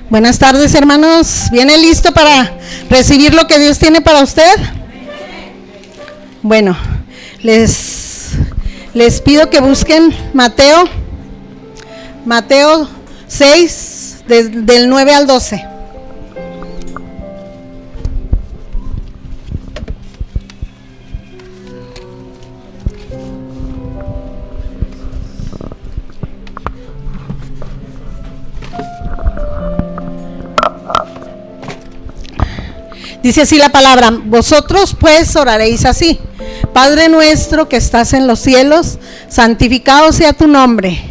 Buenas tardes, hermanos. ¿Viene listo para recibir lo que Dios tiene para usted? Bueno, les pido que busquen Mateo 6, del 9 al 12. Dice así la palabra: vosotros pues oraréis así: Padre nuestro que estás en los cielos, santificado sea tu nombre.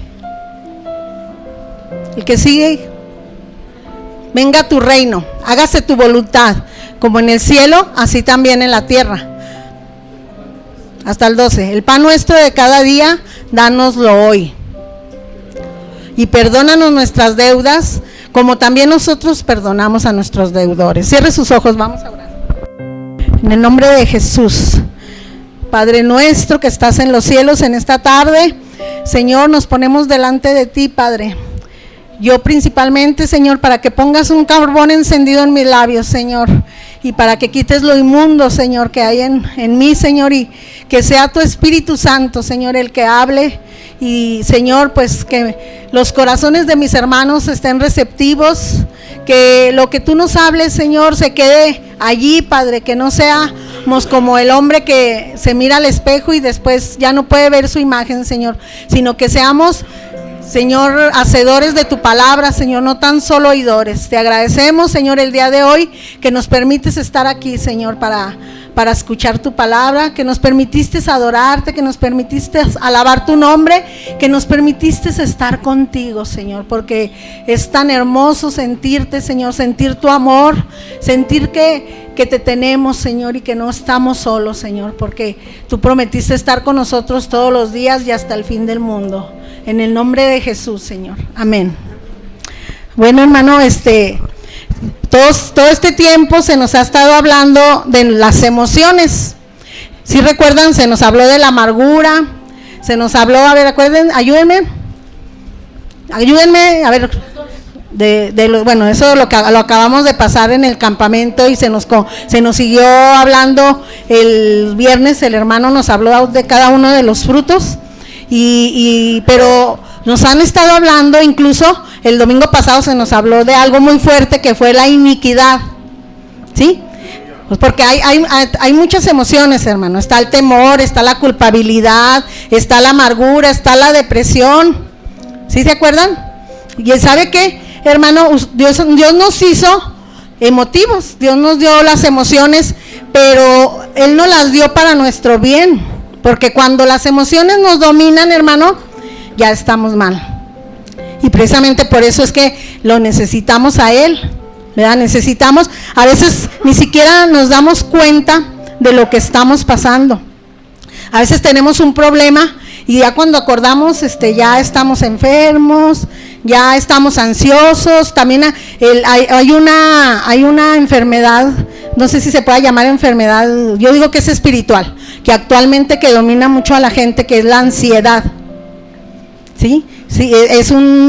El que sigue: venga tu reino, hágase tu voluntad, como en el cielo, así también en la tierra. Hasta el 12. El pan nuestro de cada día, dánoslo hoy. Y perdónanos nuestras deudas, como también nosotros perdonamos a nuestros deudores. Cierre sus ojos, vamos a orar. En el nombre de Jesús, Padre nuestro que estás en los cielos, en esta tarde, Señor, nos ponemos delante de ti, Padre. Yo principalmente, Señor, para que pongas un carbón encendido en mis labios, Señor, y para que quites lo inmundo, Señor, que hay en mí, Señor, y que sea tu Espíritu Santo, Señor, el que hable. Y Señor, pues que los corazones de mis hermanos estén receptivos, que lo que tú nos hables, Señor, se quede allí, Padre, que no seamos como el hombre que se mira al espejo y después ya no puede ver su imagen, Señor, sino que seamos, Señor, hacedores de tu palabra, Señor, no tan solo oidores. Te agradecemos, Señor, el día de hoy que nos permites estar aquí, Señor, para escuchar tu palabra, que nos permitiste adorarte, que nos permitiste alabar tu nombre, que nos permitiste estar contigo, Señor, porque es tan hermoso sentirte, Señor, sentir tu amor, sentir que te tenemos, Señor, y que no estamos solos, Señor, porque tú prometiste estar con nosotros todos los días y hasta el fin del mundo. En el nombre de Jesús, Señor. Amén. Bueno, hermano, todo este tiempo se nos ha estado hablando de las emociones. ¿Sí recuerdan? Se nos habló de la amargura, se nos habló, a ver, acuérdense, ayúdenme, a ver, bueno, eso lo acabamos de pasar en el campamento y se nos siguió hablando el viernes. El hermano nos habló de cada uno de los frutos, pero nos han estado hablando, incluso el domingo pasado se nos habló de algo muy fuerte que fue la iniquidad, ¿sí? Pues porque hay muchas emociones, hermano. Está el temor, está la culpabilidad, está la amargura, está la depresión, ¿sí se acuerdan? Y ¿sabe qué, hermano? Dios nos hizo emotivos, Dios nos dio las emociones, pero Él nos las dio para nuestro bien, porque cuando las emociones nos dominan, hermano, ya estamos mal. Y precisamente por eso es que lo necesitamos a Él, ¿verdad? Necesitamos, a veces ni siquiera nos damos cuenta de lo que estamos pasando. A veces tenemos un problema y ya cuando acordamos, ya estamos enfermos, ya estamos ansiosos. También hay una enfermedad, no sé si se puede llamar enfermedad, yo digo que es espiritual, que actualmente que domina mucho a la gente, que es la ansiedad. ¿Sí? Sí,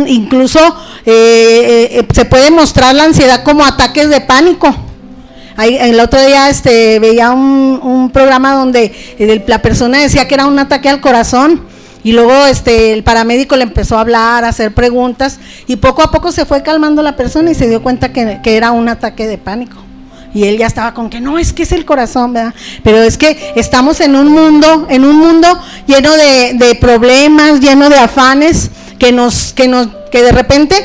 incluso se puede mostrar la ansiedad como ataques de pánico. El otro día veía un programa donde la persona decía que era un ataque al corazón, y luego el paramédico le empezó a hablar, a hacer preguntas, y poco a poco se fue calmando la persona y se dio cuenta que era un ataque de pánico. Y él ya estaba con que no, es que es el corazón, ¿verdad? Pero es que estamos en un mundo lleno de problemas, lleno de afanes, que de repente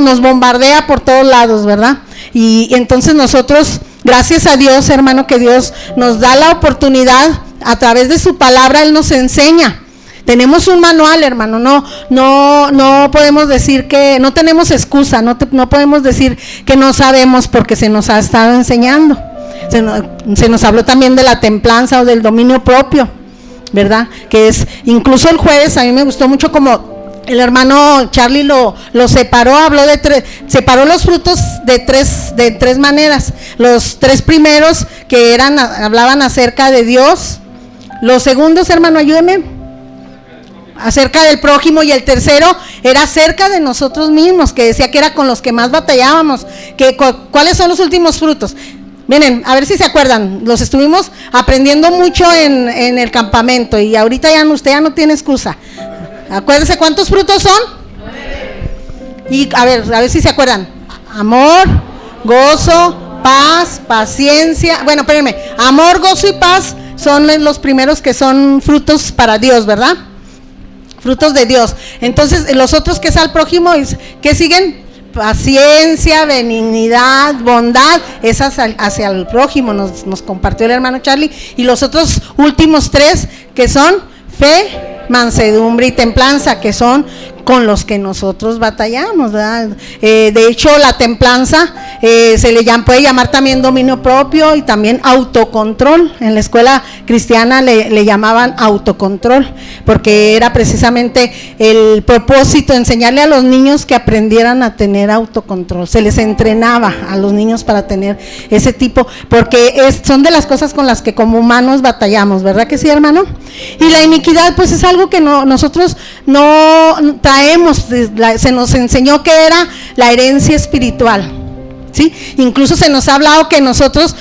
nos bombardea por todos lados, ¿verdad? Y entonces nosotros, gracias a Dios, hermano, que Dios nos da la oportunidad, a través de su palabra, Él nos enseña. Tenemos un manual, hermano, no podemos decir que, no tenemos excusa, no podemos decir que no sabemos, porque se nos ha estado enseñando. Se nos habló también de la templanza o del dominio propio, ¿verdad? Que es, incluso el jueves, a mí me gustó mucho como el hermano Charlie lo separó, separó los frutos de tres maneras. Los tres primeros que hablaban acerca de Dios. Los segundos, hermano, ayúdeme. acerca del prójimo, y el tercero era acerca de nosotros mismos, que decía que era con los que más batallábamos. ¿Cuáles son los últimos frutos? Miren, a ver si se acuerdan, los estuvimos aprendiendo mucho en el campamento, y ahorita usted ya no tiene excusa. Acuérdense cuántos frutos son. Y a ver si se acuerdan. Amor, gozo, paz, paciencia. Bueno, espérenme, amor, gozo y paz son los primeros que son frutos para Dios, ¿verdad? Frutos de Dios. Entonces, los otros que es al prójimo, ¿qué siguen? Paciencia, benignidad, bondad, esas hacia el prójimo, nos compartió el hermano Charlie. Y los otros últimos tres, que son fe, mansedumbre y templanza, que son con los que nosotros batallamos, ¿verdad? De hecho, la templanza se le puede llamar también dominio propio y también autocontrol. En la escuela cristiana le llamaban autocontrol, porque era precisamente el propósito, enseñarle a los niños que aprendieran a tener autocontrol. Se les entrenaba a los niños para tener ese tipo, porque son de las cosas con las que como humanos batallamos, ¿verdad que sí, hermano? Y la iniquidad, pues es algo que nosotros no traemos, se nos enseñó que era la herencia espiritual, ¿sí? Incluso se nos ha hablado que nosotros,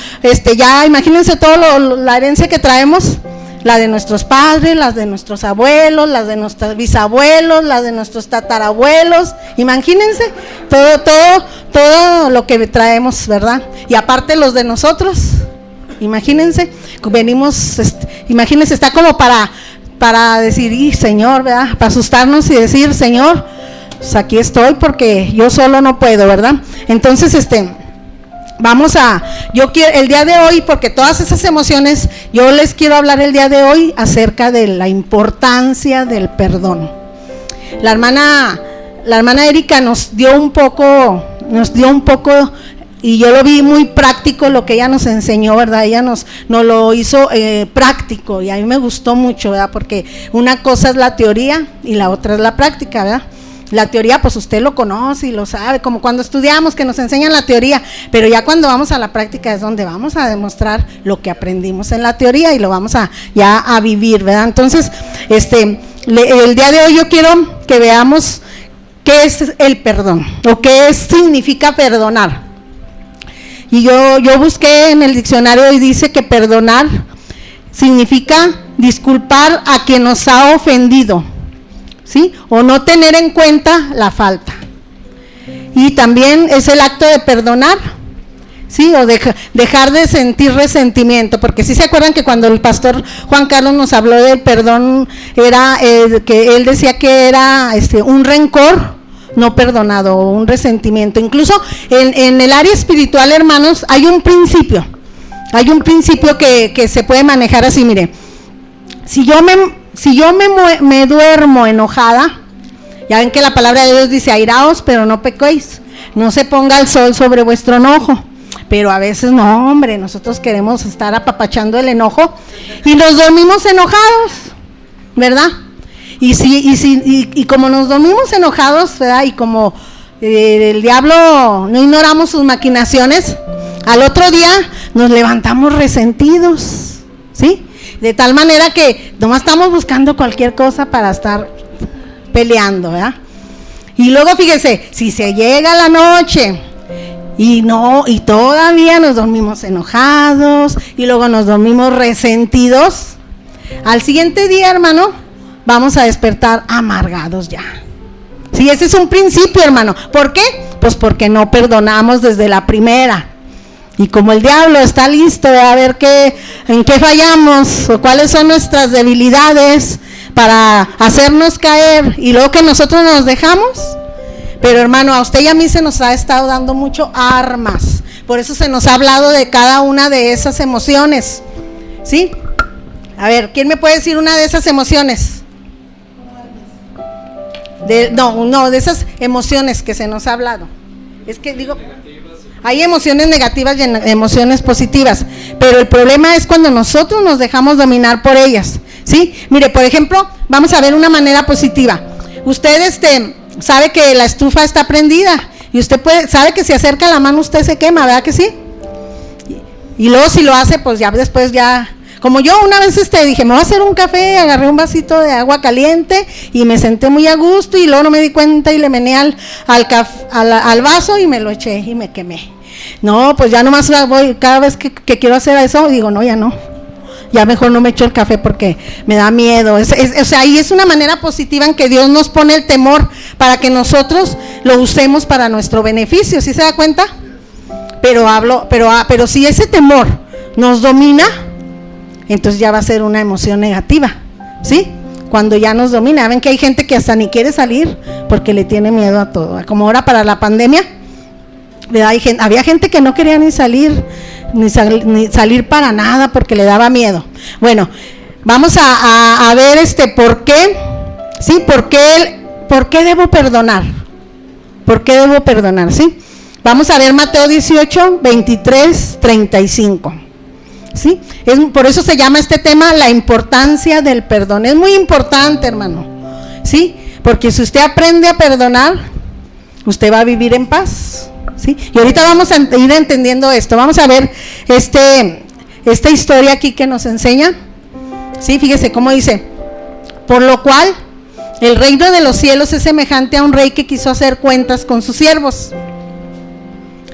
ya imagínense toda la herencia que traemos, la de nuestros padres, las de nuestros abuelos, las de nuestros bisabuelos, las de nuestros tatarabuelos, imagínense todo lo que traemos, ¿verdad? Y aparte los de nosotros, imagínense, venimos, imagínense, está como para decir, Señor, ¿verdad? Para asustarnos y decir, Señor, pues aquí estoy porque yo solo no puedo, ¿verdad? Entonces, yo quiero el día de hoy, porque todas esas emociones, yo les quiero hablar el día de hoy acerca de la importancia del perdón. La hermana Erika nos dio un poco, y yo lo vi muy práctico lo que ella nos enseñó, ¿verdad? Ella nos lo hizo práctico, y a mí me gustó mucho, ¿verdad? Porque una cosa es la teoría y la otra es la práctica, ¿verdad? La teoría, pues usted lo conoce y lo sabe, como cuando estudiamos que nos enseñan la teoría, pero ya cuando vamos a la práctica es donde vamos a demostrar lo que aprendimos en la teoría y lo vamos ya a vivir, ¿verdad? Entonces, el día de hoy yo quiero que veamos qué es el perdón, o qué significa perdonar. Y yo busqué en el diccionario y dice que perdonar significa disculpar a quien nos ha ofendido, ¿sí? O no tener en cuenta la falta. Y también es el acto de perdonar, ¿sí? O dejar de sentir resentimiento, porque sí se acuerdan que cuando el pastor Juan Carlos nos habló del perdón, era que él decía que era un rencor no perdonado, o un resentimiento. Incluso en el área espiritual, hermanos, hay un principio que se puede manejar así. Mire, si yo me duermo enojada, ya ven que la palabra de Dios dice, airaos, pero no pequéis, no se ponga el sol sobre vuestro enojo. Pero a veces no, hombre, nosotros queremos estar apapachando el enojo y nos dormimos enojados, ¿verdad? Y como nos dormimos enojados, ¿verdad? Y como el diablo no ignoramos sus maquinaciones, al otro día nos levantamos resentidos, ¿sí? De tal manera que nomás estamos buscando cualquier cosa para estar peleando, ¿verdad? Y luego fíjese, si se llega la noche y todavía nos dormimos enojados y luego nos dormimos resentidos, al siguiente día, hermano, vamos a despertar amargados ya. Sí, ese es un principio, hermano. ¿Por qué? Pues porque no perdonamos desde la primera. Y como el diablo está listo a ver en qué fallamos o cuáles son nuestras debilidades para hacernos caer, y luego que nosotros nos dejamos. Pero hermano, a usted y a mí se nos ha estado dando mucho armas. Por eso se nos ha hablado de cada una de esas emociones, ¿sí? A ver, ¿quién me puede decir una de esas emociones? De esas emociones que se nos ha hablado. Es que digo, hay emociones negativas y emociones positivas, pero el problema es cuando nosotros nos dejamos dominar por ellas, ¿sí? Mire, por ejemplo, vamos a ver una manera positiva. Usted sabe que la estufa está prendida y usted sabe que si acerca la mano usted se quema, ¿verdad que sí? Y luego si lo hace, pues ya después como yo una vez dije, me voy a hacer un café, agarré un vasito de agua caliente y me senté muy a gusto y luego no me di cuenta y le mené al vaso y me lo eché y me quemé. No, pues ya nomás voy, cada vez que quiero hacer eso, digo, no, ya no. Ya mejor no me echo el café porque me da miedo. O sea, y es una manera positiva en que Dios nos pone el temor para que nosotros lo usemos para nuestro beneficio, ¿sí se da cuenta? Pero si ese temor nos domina, entonces ya va a ser una emoción negativa, ¿sí? Cuando ya nos domina, ven que hay gente que hasta ni quiere salir porque le tiene miedo a todo, como ahora para la pandemia, ¿verdad? Había gente que no quería ni salir para nada porque le daba miedo. Bueno, vamos a ver por qué, ¿sí? ¿Por qué debo perdonar? ¿Por qué debo perdonar, sí? Vamos a ver Mateo 18, 23, 35. ¿Sí? Por eso se llama este tema la importancia del perdón. Es muy importante, hermano, ¿sí? Porque si usted aprende a perdonar, usted va a vivir en paz, ¿sí? Y ahorita vamos a ir entendiendo esto. Vamos a ver esta historia aquí que nos enseña, ¿sí? Fíjese cómo dice: por lo cual el reino de los cielos es semejante a un rey que quiso hacer cuentas con sus siervos.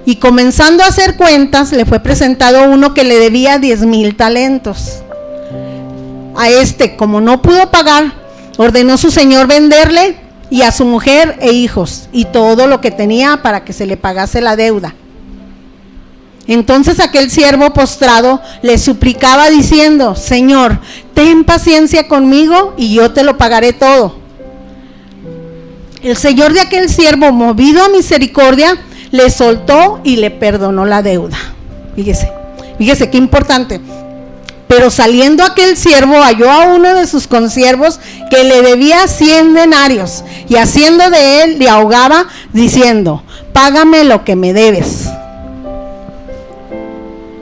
Y comenzando a hacer cuentas, le fue presentado uno que le debía 10,000 talentos. A como no pudo pagar, ordenó su señor venderle y a su mujer e hijos y todo lo que tenía para que se le pagase la deuda. Entonces aquel siervo postrado le suplicaba diciendo: Señor, ten paciencia conmigo y yo te lo pagaré todo. El señor de aquel siervo, movido a misericordia, le soltó y le perdonó la deuda. Fíjese qué importante. Pero saliendo aquel siervo halló a uno de sus consiervos que le debía 100 denarios y haciendo de él le ahogaba diciendo: págame lo que me debes.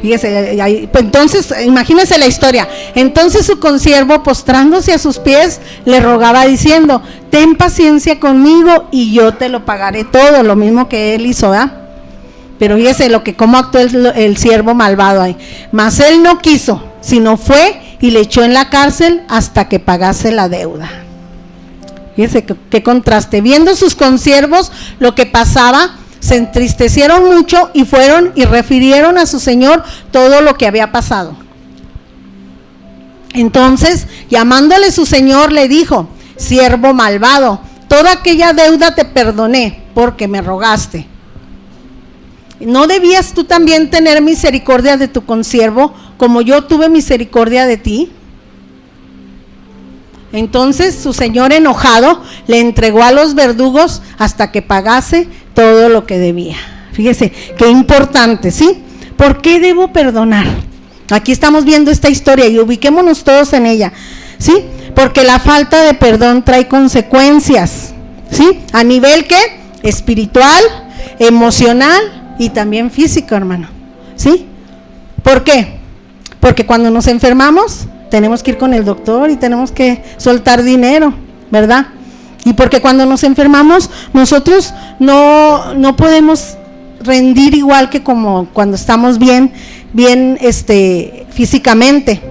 Fíjese, entonces imagínese la historia. Entonces su consiervo, postrándose a sus pies, le rogaba diciendo: ten paciencia conmigo y yo te lo pagaré todo. Lo mismo que él hizo, ¿verdad? Pero fíjese cómo actuó el siervo malvado ahí. Mas él no quiso, sino fue y le echó en la cárcel hasta que pagase la deuda. Fíjese qué contraste. Viendo sus consiervos lo que pasaba, se entristecieron mucho y fueron y refirieron a su señor todo lo que había pasado. Entonces, llamándole su señor, le dijo: siervo malvado, toda aquella deuda te perdoné porque me rogaste. ¿No debías tú también tener misericordia de tu consiervo como yo tuve misericordia de ti? Entonces su señor, enojado, le entregó a los verdugos hasta que pagase todo lo que debía. Fíjese, qué importante, ¿sí? ¿Por qué debo perdonar? Aquí estamos viendo esta historia y ubiquémonos todos en ella, ¿sí? Porque la falta de perdón trae consecuencias, ¿sí? A nivel, ¿qué? Espiritual, emocional y también físico, hermano, ¿sí? ¿Por qué? Porque cuando nos enfermamos tenemos que ir con el doctor y tenemos que soltar dinero, ¿verdad? Y porque cuando nos enfermamos nosotros no podemos rendir igual que como cuando estamos bien físicamente,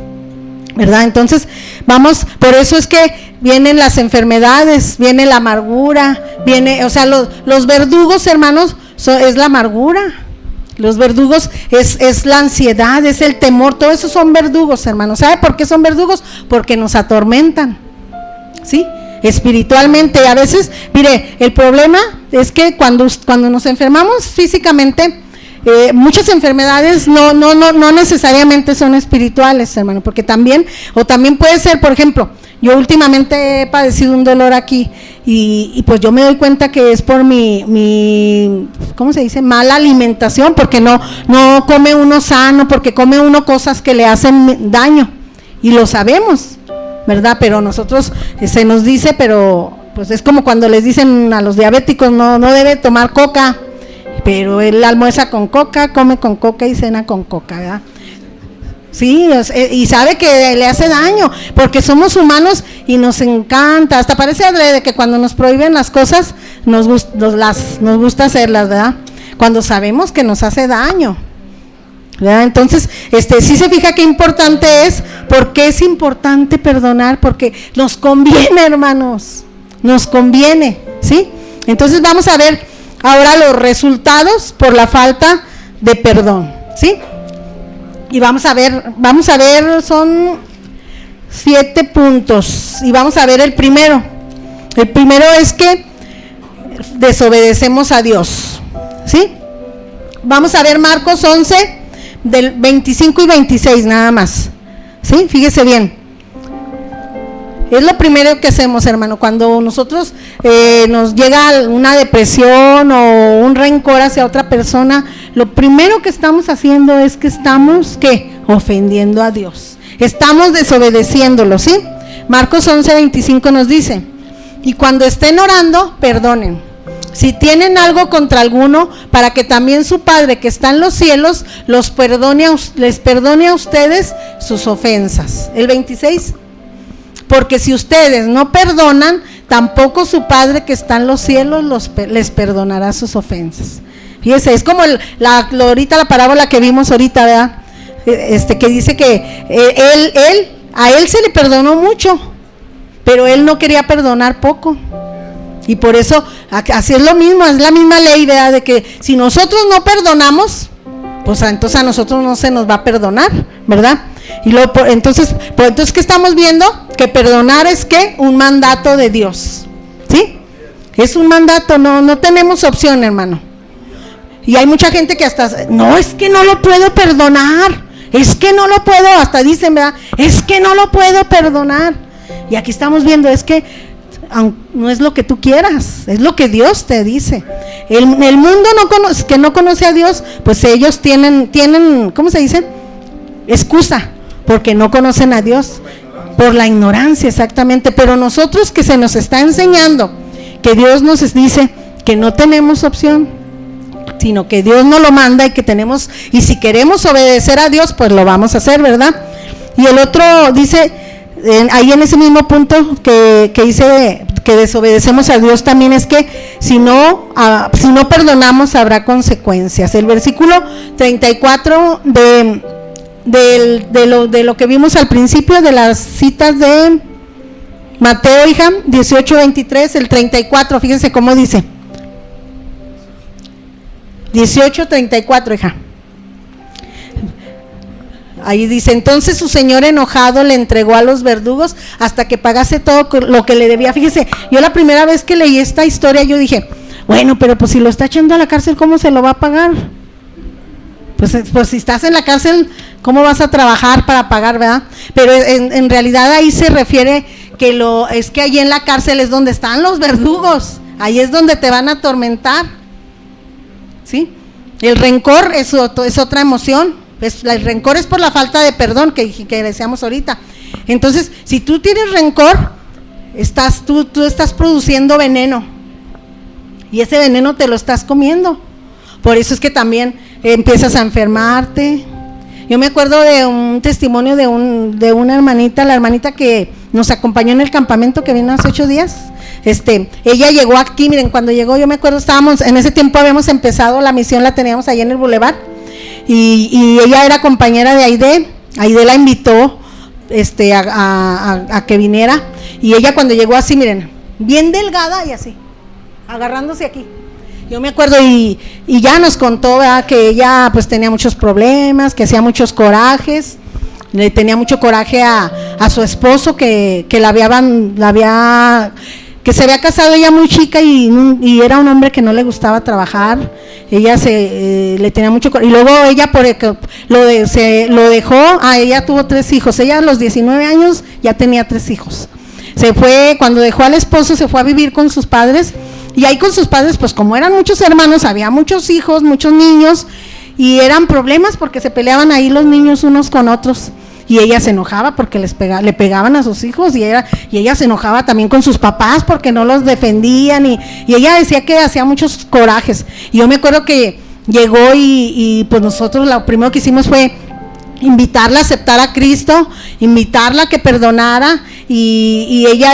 ¿verdad? Entonces por eso es que vienen las enfermedades, viene la amargura, los verdugos, hermanos, es la amargura. Los verdugos es la ansiedad, es el temor, todo eso son verdugos, hermanos. ¿Sabe por qué son verdugos? Porque nos atormentan, ¿sí? Espiritualmente. A veces, mire, el problema es que cuando nos enfermamos físicamente, muchas enfermedades no necesariamente son espirituales, hermano, porque también puede ser, por ejemplo, yo últimamente he padecido un dolor aquí y pues yo me doy cuenta que es por mi ¿cómo se dice? Mala alimentación, porque no come uno sano, porque come uno cosas que le hacen daño y lo sabemos, ¿verdad? Pero nosotros se nos dice, pero pues es como cuando les dicen a los diabéticos no debe tomar coca, pero él almuerza con coca, come con coca y cena con coca, ¿verdad? Sí, y sabe que le hace daño, porque somos humanos y nos encanta, hasta parece adrede que cuando nos prohíben las cosas nos gusta hacerlas, ¿verdad? Cuando sabemos que nos hace daño. ¿verdad? Entonces, sí se fija qué importante es. ¿Por qué es importante perdonar? Porque nos conviene, hermanos, nos conviene, ¿sí? Entonces vamos a ver ahora los resultados por la falta de perdón, ¿sí? Y vamos a ver, son 7 puntos, y vamos a ver el primero. El primero es que desobedecemos a Dios, ¿sí? Vamos a ver Marcos 11, del 25 y 26 nada más, ¿sí? Fíjese bien. Es lo primero que hacemos, hermano, cuando nosotros nos llega una depresión o un rencor hacia otra persona. Lo primero que estamos haciendo es que estamos, ¿qué? Ofendiendo a Dios. Estamos desobedeciéndolo, ¿sí? Marcos 11, 25 nos dice: y cuando estén orando, perdonen, si tienen algo contra alguno, para que también su Padre que está en los cielos les perdone a ustedes sus ofensas. El 26: porque si ustedes no perdonan, tampoco su Padre que está en los cielos les perdonará sus ofensas. Fíjese, es como ahorita la parábola que vimos ahorita, ¿verdad? Que dice que a él se le perdonó mucho, pero él no quería perdonar poco. Y por eso, así es lo mismo, es la misma ley, ¿verdad? De que si nosotros no perdonamos, pues entonces a nosotros no se nos va a perdonar, ¿verdad? Y luego, entonces, ¿qué estamos viendo? Que perdonar es ¿qué? Un mandato de Dios, ¿sí? Es un mandato, no tenemos opción, hermano. Y hay mucha gente que hasta, no, es que no lo puedo perdonar, es que no lo puedo, hasta dicen, ¿verdad? Es que no lo puedo perdonar. Y aquí estamos viendo, es que no es lo que tú quieras, es lo que Dios te dice. El mundo que no conoce a Dios, pues ellos tienen, ¿cómo se dice? Excusa, porque no conocen a Dios, por la ignorancia, exactamente. Pero nosotros, que se nos está enseñando que Dios nos dice que no tenemos opción, sino que Dios nos lo manda, y que tenemos, y si queremos obedecer a Dios, pues lo vamos a hacer, ¿verdad? Y el otro dice, ahí en ese mismo punto que dice que desobedecemos a Dios, también es que si no perdonamos habrá consecuencias. El versículo 34 de lo que vimos al principio de las citas de Mateo, hija, 18:23, el 34, fíjense cómo dice. 18:34, hija. Ahí dice: entonces su señor enojado le entregó a los verdugos hasta que pagase todo lo que le debía. Fíjese, yo la primera vez que leí esta historia, yo dije, bueno, pero pues si lo está echando a la cárcel, ¿cómo se lo va a pagar? Pues si estás en la cárcel, ¿cómo vas a trabajar para pagar, verdad? Pero en realidad ahí se refiere que es que ahí en la cárcel es donde están los verdugos, ahí es donde te van a atormentar, ¿sí? El rencor es otra emoción. El rencor es por la falta de perdón que decíamos ahorita. Entonces, si tú tienes rencor, tú estás produciendo veneno, y ese veneno te lo estás comiendo. Por eso es que también empiezas a enfermarte. Yo me acuerdo de un testimonio de una hermanita, la hermanita que nos acompañó en el campamento que vino hace 8 días. Ella llegó aquí, miren, cuando llegó, yo me acuerdo, en ese tiempo habíamos empezado la misión, la teníamos ahí en el Boulevard. Y ella era compañera de Aide la invitó a que viniera, y ella cuando llegó así, miren, bien delgada y así, agarrándose aquí. Yo me acuerdo y ya nos contó, ¿verdad?, que ella pues tenía muchos problemas, que hacía muchos corajes, le tenía mucho coraje a su esposo que que se había casado ella muy chica y era un hombre que no le gustaba trabajar. Ella le tenía mucho coraje, y luego ella lo dejó. Ella tuvo 3 hijos, ella a los 19 años ya tenía 3 hijos. Se fue, cuando dejó al esposo, se fue a vivir con sus padres, y ahí con sus padres, pues como eran muchos hermanos, había muchos hijos, muchos niños, y eran problemas porque se peleaban ahí los niños unos con otros. Y ella se enojaba porque le pegaban a sus hijos, y ella se enojaba también con sus papás porque no los defendían, y ella decía que hacía muchos corajes. Y yo me acuerdo que llegó y pues nosotros lo primero que hicimos fue invitarla a aceptar a Cristo, invitarla a que perdonara, y ella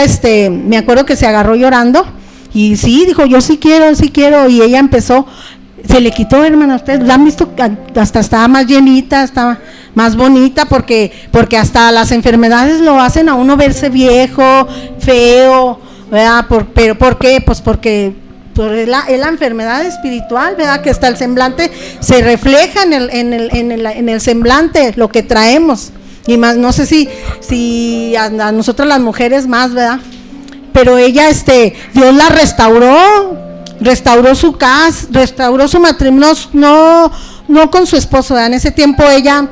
me acuerdo que se agarró llorando, y sí, dijo, yo sí quiero, y ella empezó. Se le quitó, hermana. Ustedes la han visto, hasta estaba más llenita, estaba más bonita, porque hasta las enfermedades lo hacen a uno verse viejo, feo, ¿verdad? ¿Pero por qué? Pues porque es la enfermedad espiritual, ¿verdad? Que hasta el semblante se refleja en el semblante, lo que traemos. Y más, no sé si a nosotros las mujeres más, ¿verdad? Pero ella, Dios la restauró su casa, restauró su matrimonio, no con su esposo, ¿verdad? En ese tiempo ella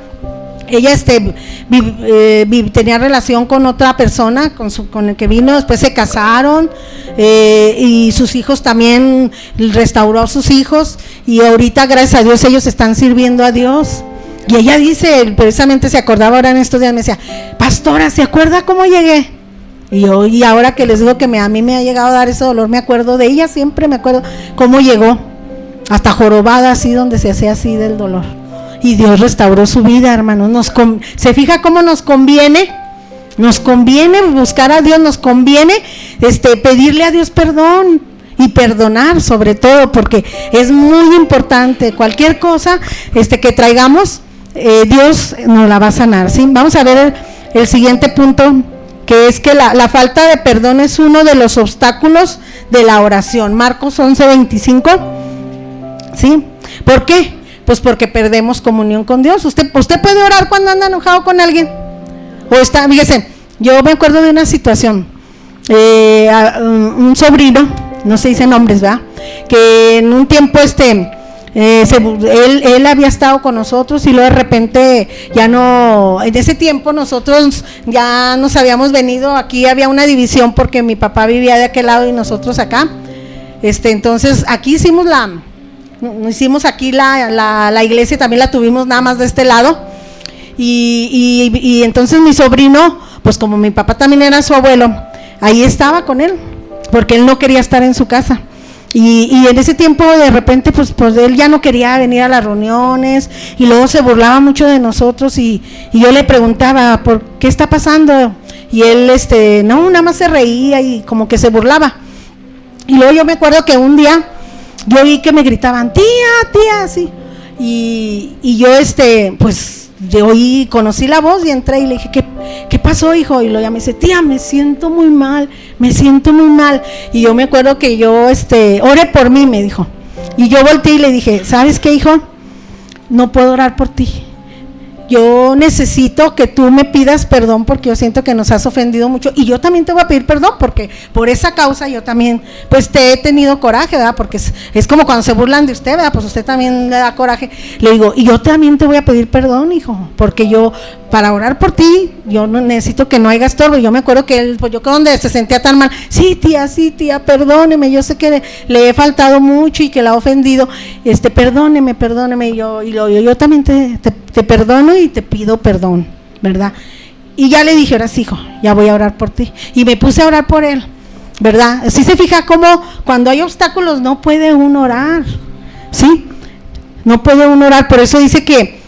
tenía relación con otra persona, con el que vino, después se casaron, y sus hijos también, restauró a sus hijos, y ahorita gracias a Dios ellos están sirviendo a Dios. Y ella dice, precisamente se acordaba ahora en estos días, me decía, pastora, ¿se acuerda cómo llegué? Y ahora que les digo que a mí me ha llegado a dar ese dolor, me acuerdo de ella, siempre me acuerdo cómo llegó, hasta jorobada así, donde se hacía así del dolor. Y Dios restauró su vida, hermanos. ¿Se fija cómo nos conviene? Nos conviene buscar a Dios, nos conviene pedirle a Dios perdón y perdonar, sobre todo, porque es muy importante. Cualquier cosa que traigamos, Dios nos la va a sanar, ¿sí? Vamos a ver el siguiente punto, que es que la falta de perdón es uno de los obstáculos de la oración. Marcos 11:25, ¿sí? ¿Por qué? Pues porque perdemos comunión con Dios. Usted puede orar cuando anda enojado con alguien. Fíjese, yo me acuerdo de una situación, un sobrino, no se dice nombres, ¿verdad? Que en un tiempo él había estado con nosotros y luego de repente ya no, en ese tiempo nosotros ya nos habíamos venido, aquí había una división porque mi papá vivía de aquel lado y nosotros acá, entonces aquí hicimos aquí la iglesia, también la tuvimos nada más de este lado, y entonces mi sobrino, pues como mi papá también era su abuelo, ahí estaba con él, porque él no quería estar en su casa. Y en ese tiempo de repente pues él ya no quería venir a las reuniones y luego se burlaba mucho de nosotros y yo le preguntaba, ¿por qué está pasando? Y él no, nada más se reía y como que se burlaba. Y luego yo me acuerdo que un día yo vi que me gritaban, tía, así. Y yo pues yo conocí la voz y entré y le dije, ¿qué pasó, hijo? Y luego ella me dice, tía, me siento muy mal. Y yo me acuerdo que yo, ore por mí, me dijo. Y yo volteé y le dije, ¿sabes qué, hijo? No puedo orar por ti. Yo necesito que tú me pidas perdón porque yo siento que nos has ofendido mucho y yo también te voy a pedir perdón porque por esa causa yo también pues te he tenido coraje, ¿verdad? Porque es como cuando se burlan de usted, ¿verdad? Pues usted también le da coraje. Le digo, y yo también te voy a pedir perdón, hijo, porque yo para orar por ti, yo no necesito que no haya estorbo. Yo me acuerdo que él, pues yo creo donde se sentía tan mal, sí tía, perdóneme, yo sé que le he faltado mucho y que la he ofendido, perdóneme, y yo también te perdono y te pido perdón, ¿verdad? Y ya le dije, ahora sí, hijo, ya voy a orar por ti, y me puse a orar por él, ¿verdad? ¿Sí se fija cómo cuando hay obstáculos no puede uno orar? ¿Sí? No puede uno orar, por eso dice que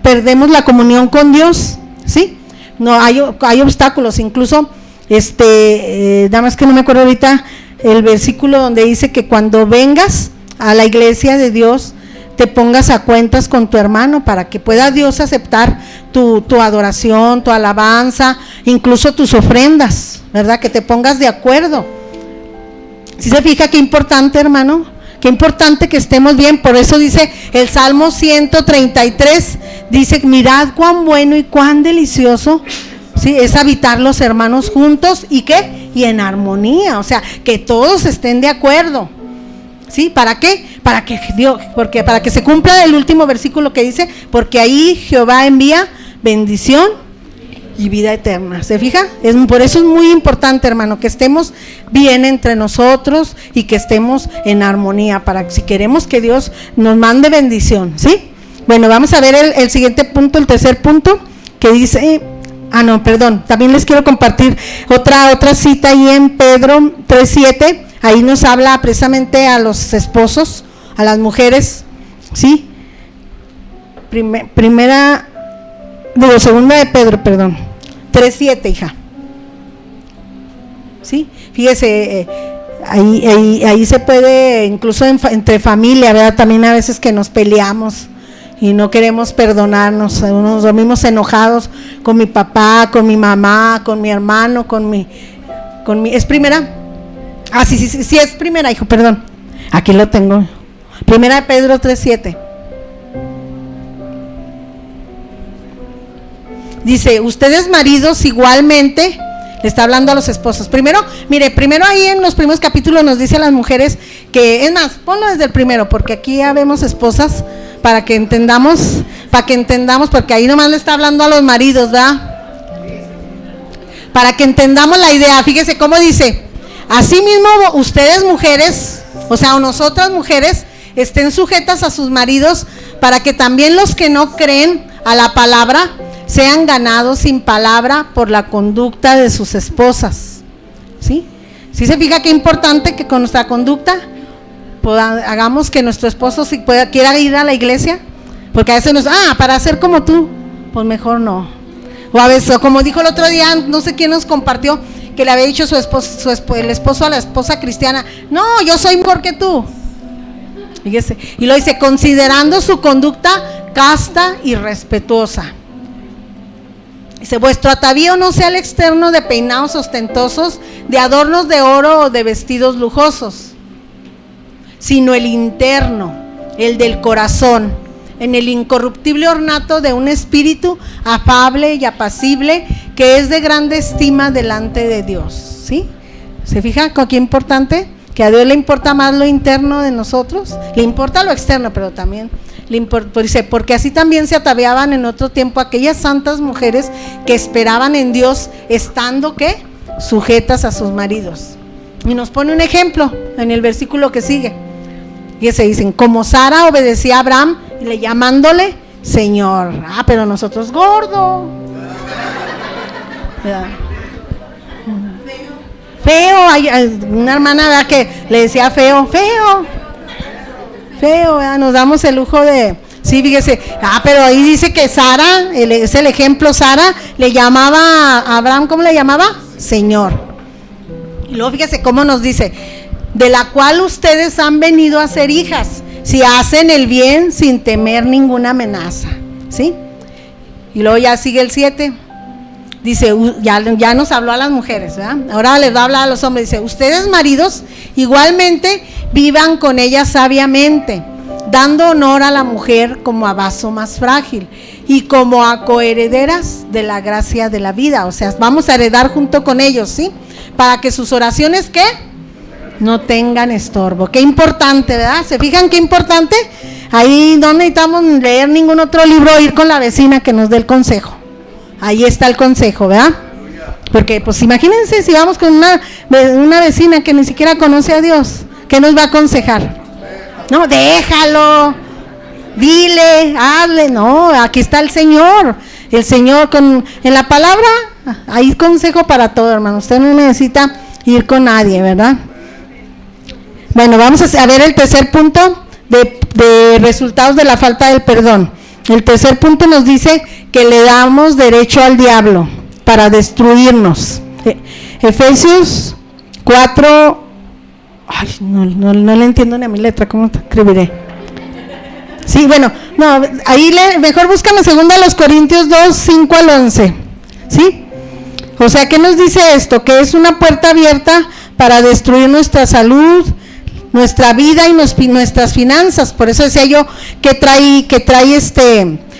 perdemos la comunión con Dios, ¿sí? No hay obstáculos, incluso nada más que no me acuerdo ahorita el versículo donde dice que cuando vengas a la iglesia de Dios te pongas a cuentas con tu hermano para que pueda Dios aceptar tu adoración, tu alabanza, incluso tus ofrendas, ¿verdad? Que te pongas de acuerdo. ¿Sí se fija qué importante, hermano? Qué importante que estemos bien. Por eso dice el Salmo 133, dice, mirad cuán bueno y cuán delicioso, ¿sí? Es habitar los hermanos juntos, ¿y qué? Y en armonía, o sea, que todos estén de acuerdo, ¿sí? ¿Para qué? Para que se cumpla el último versículo que dice, porque ahí Jehová envía bendición y vida eterna. ¿Se fija? Por eso es muy importante, hermano, que estemos bien entre nosotros y que estemos en armonía, para si queremos que Dios nos mande bendición, ¿sí? Bueno, vamos a ver el siguiente punto, el tercer punto, que dice, también les quiero compartir otra cita ahí en Pedro 3:7, ahí nos habla precisamente a los esposos, a las mujeres, ¿sí? Segunda de Pedro, 3:7, hija. ¿Sí? Fíjese, Ahí se puede, incluso entre familia, ¿verdad? También a veces que nos peleamos y no queremos perdonarnos, nos dormimos enojados con mi papá, con mi mamá, con mi hermano, con mi ¿es primera? Ah, sí, es primera, hijo, perdón. Aquí lo tengo. Primera de Pedro 3:7. Dice, ustedes maridos igualmente, le está hablando a los esposos. Primero ahí en los primeros capítulos nos dice a las mujeres que, es más, ponlo desde el primero, porque aquí ya vemos esposas, para que entendamos, porque ahí nomás le está hablando a los maridos, ¿verdad? Para que entendamos la idea, fíjese cómo dice, asimismo ustedes mujeres, o sea, nosotras mujeres, estén sujetas a sus maridos, para que también los que no creen a la palabra, sean ganados sin palabra por la conducta de sus esposas. ¿Sí? ¿Sí se fija qué importante que con nuestra conducta hagamos que nuestro esposo si quiera ir a la iglesia? Porque a veces para ser como tú, pues mejor no. O a veces, como dijo el otro día, no sé quién nos compartió, que le había dicho el esposo a la esposa cristiana, no, yo soy mejor que tú. Fíjese, y lo dice, considerando su conducta casta y respetuosa. Dice, vuestro atavío no sea el externo de peinados ostentosos, de adornos de oro o de vestidos lujosos, sino el interno, el del corazón, en el incorruptible ornato de un espíritu afable y apacible, que es de grande estima delante de Dios. ¿Sí? ¿Se fija con qué importante? Que a Dios le importa más lo interno de nosotros, le importa lo externo, pero también dice, porque así también se ataviaban en otro tiempo aquellas santas mujeres que esperaban en Dios, estando ¿qué? Sujetas a sus maridos. Y nos pone un ejemplo en el versículo que sigue. Y se dicen, como Sara obedecía a Abraham, llamándole Señor. Pero nosotros gordo. Feo. Hay una hermana, ¿verdad?, que le decía feo, ¿verdad? Nos damos el lujo de, sí, fíjese, pero ahí dice que Sara, es el ejemplo, Sara le llamaba a Abraham, ¿cómo le llamaba? Señor. Y luego fíjese cómo nos dice, de la cual ustedes han venido a ser hijas, si hacen el bien sin temer ninguna amenaza, ¿sí? Y luego ya sigue el 7, dice, ya nos habló a las mujeres, ¿verdad? Ahora les va a hablar a los hombres, dice, ustedes maridos igualmente vivan con ella sabiamente, dando honor a la mujer como a vaso más frágil y como a coherederas de la gracia de la vida, o sea, vamos a heredar junto con ellos, ¿sí? Para que sus oraciones, ¿qué? No tengan estorbo. Qué importante, ¿verdad? ¿Se fijan qué importante? Ahí no necesitamos leer ningún otro libro, ir con la vecina que nos dé el consejo. Ahí está el consejo, ¿verdad? Porque pues imagínense si vamos con una vecina que ni siquiera conoce a Dios, ¿qué nos va a aconsejar? No, déjalo, dile, hazle. No, aquí está el Señor en la palabra hay consejo para todo, hermano. Usted no necesita ir con nadie, ¿verdad? Bueno, vamos a ver el tercer punto de resultados de la falta del perdón. El tercer punto nos dice que le damos derecho al diablo para destruirnos. Efesios 4, no le entiendo ni a mi letra, ¿cómo te escribiré? Sí, bueno, no, ahí mejor búscame 2 Corintios 2, 5 al 11, ¿sí? O sea, ¿qué nos dice esto? Que es una puerta abierta para destruir nuestra salud, nuestra vida y nuestras finanzas. Por eso decía yo que trae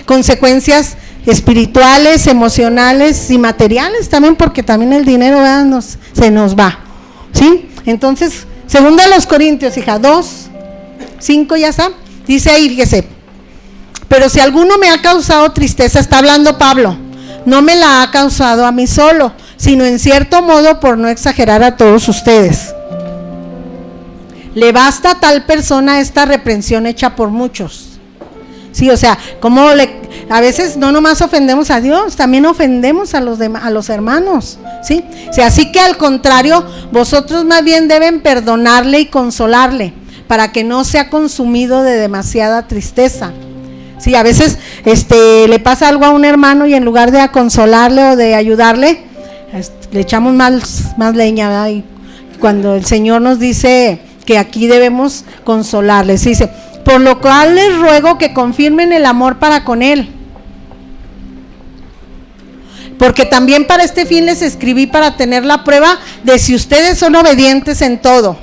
consecuencias espirituales, emocionales y materiales también, porque también el dinero, ¿verdad?, se nos va, ¿sí? Entonces, 2 Corintios, hija, 2, 5, ya está, dice ahí, fíjese, pero si alguno me ha causado tristeza, está hablando Pablo, no me la ha causado a mí solo, sino en cierto modo, por no exagerar, a todos ustedes. Le basta a tal persona esta reprensión hecha por muchos. Sí, o sea, a veces no nomás ofendemos a Dios, también ofendemos a los hermanos, ¿sí? O sea, así que al contrario, vosotros más bien deben perdonarle y consolarle, para que no sea consumido de demasiada tristeza. Sí, a veces le pasa algo a un hermano y en lugar de consolarle o de ayudarle, le echamos más leña, ¿verdad? Y cuando el Señor nos dice que aquí debemos consolarles. Dice, por lo cual les ruego que confirmen el amor para con Él. Porque también para este fin les escribí, para tener la prueba de si ustedes son obedientes en todo.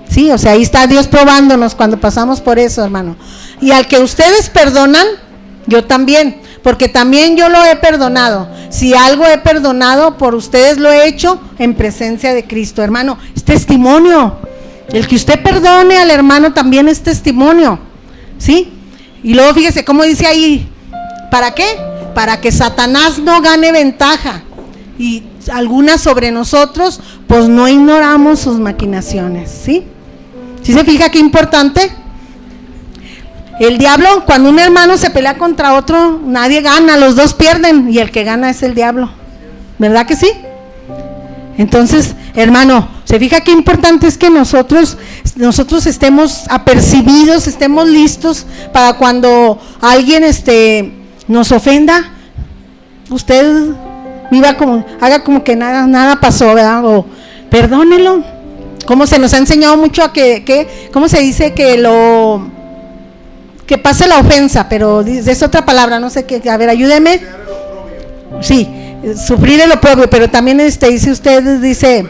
Sí, o sea, ahí está Dios probándonos cuando pasamos por eso, hermano. Y al que ustedes perdonan, yo también, porque también yo lo he perdonado. Si algo he perdonado, por ustedes lo he hecho en presencia de Cristo, hermano. Es testimonio. El que usted perdone al hermano también es testimonio, ¿sí? Y luego fíjese cómo dice ahí, ¿para qué? Para que Satanás no gane ventaja y algunas sobre nosotros, pues no ignoramos sus maquinaciones, ¿sí? ¿Sí se fija qué importante? El diablo, cuando un hermano se pelea contra otro, nadie gana, los dos pierden y el que gana es el diablo, ¿verdad que sí? Entonces, hermano, ¿se fija qué importante es que nosotros estemos apercibidos, estemos listos para cuando alguien nos ofenda? Usted viva como, haga como que nada pasó, ¿verdad? O perdónelo. Como se nos ha enseñado mucho a que ¿cómo se dice? Que pase la ofensa, pero es otra palabra, no sé qué, a ver, ayúdeme. Sí, sufrir el oprobio, pero también dice usted, dice,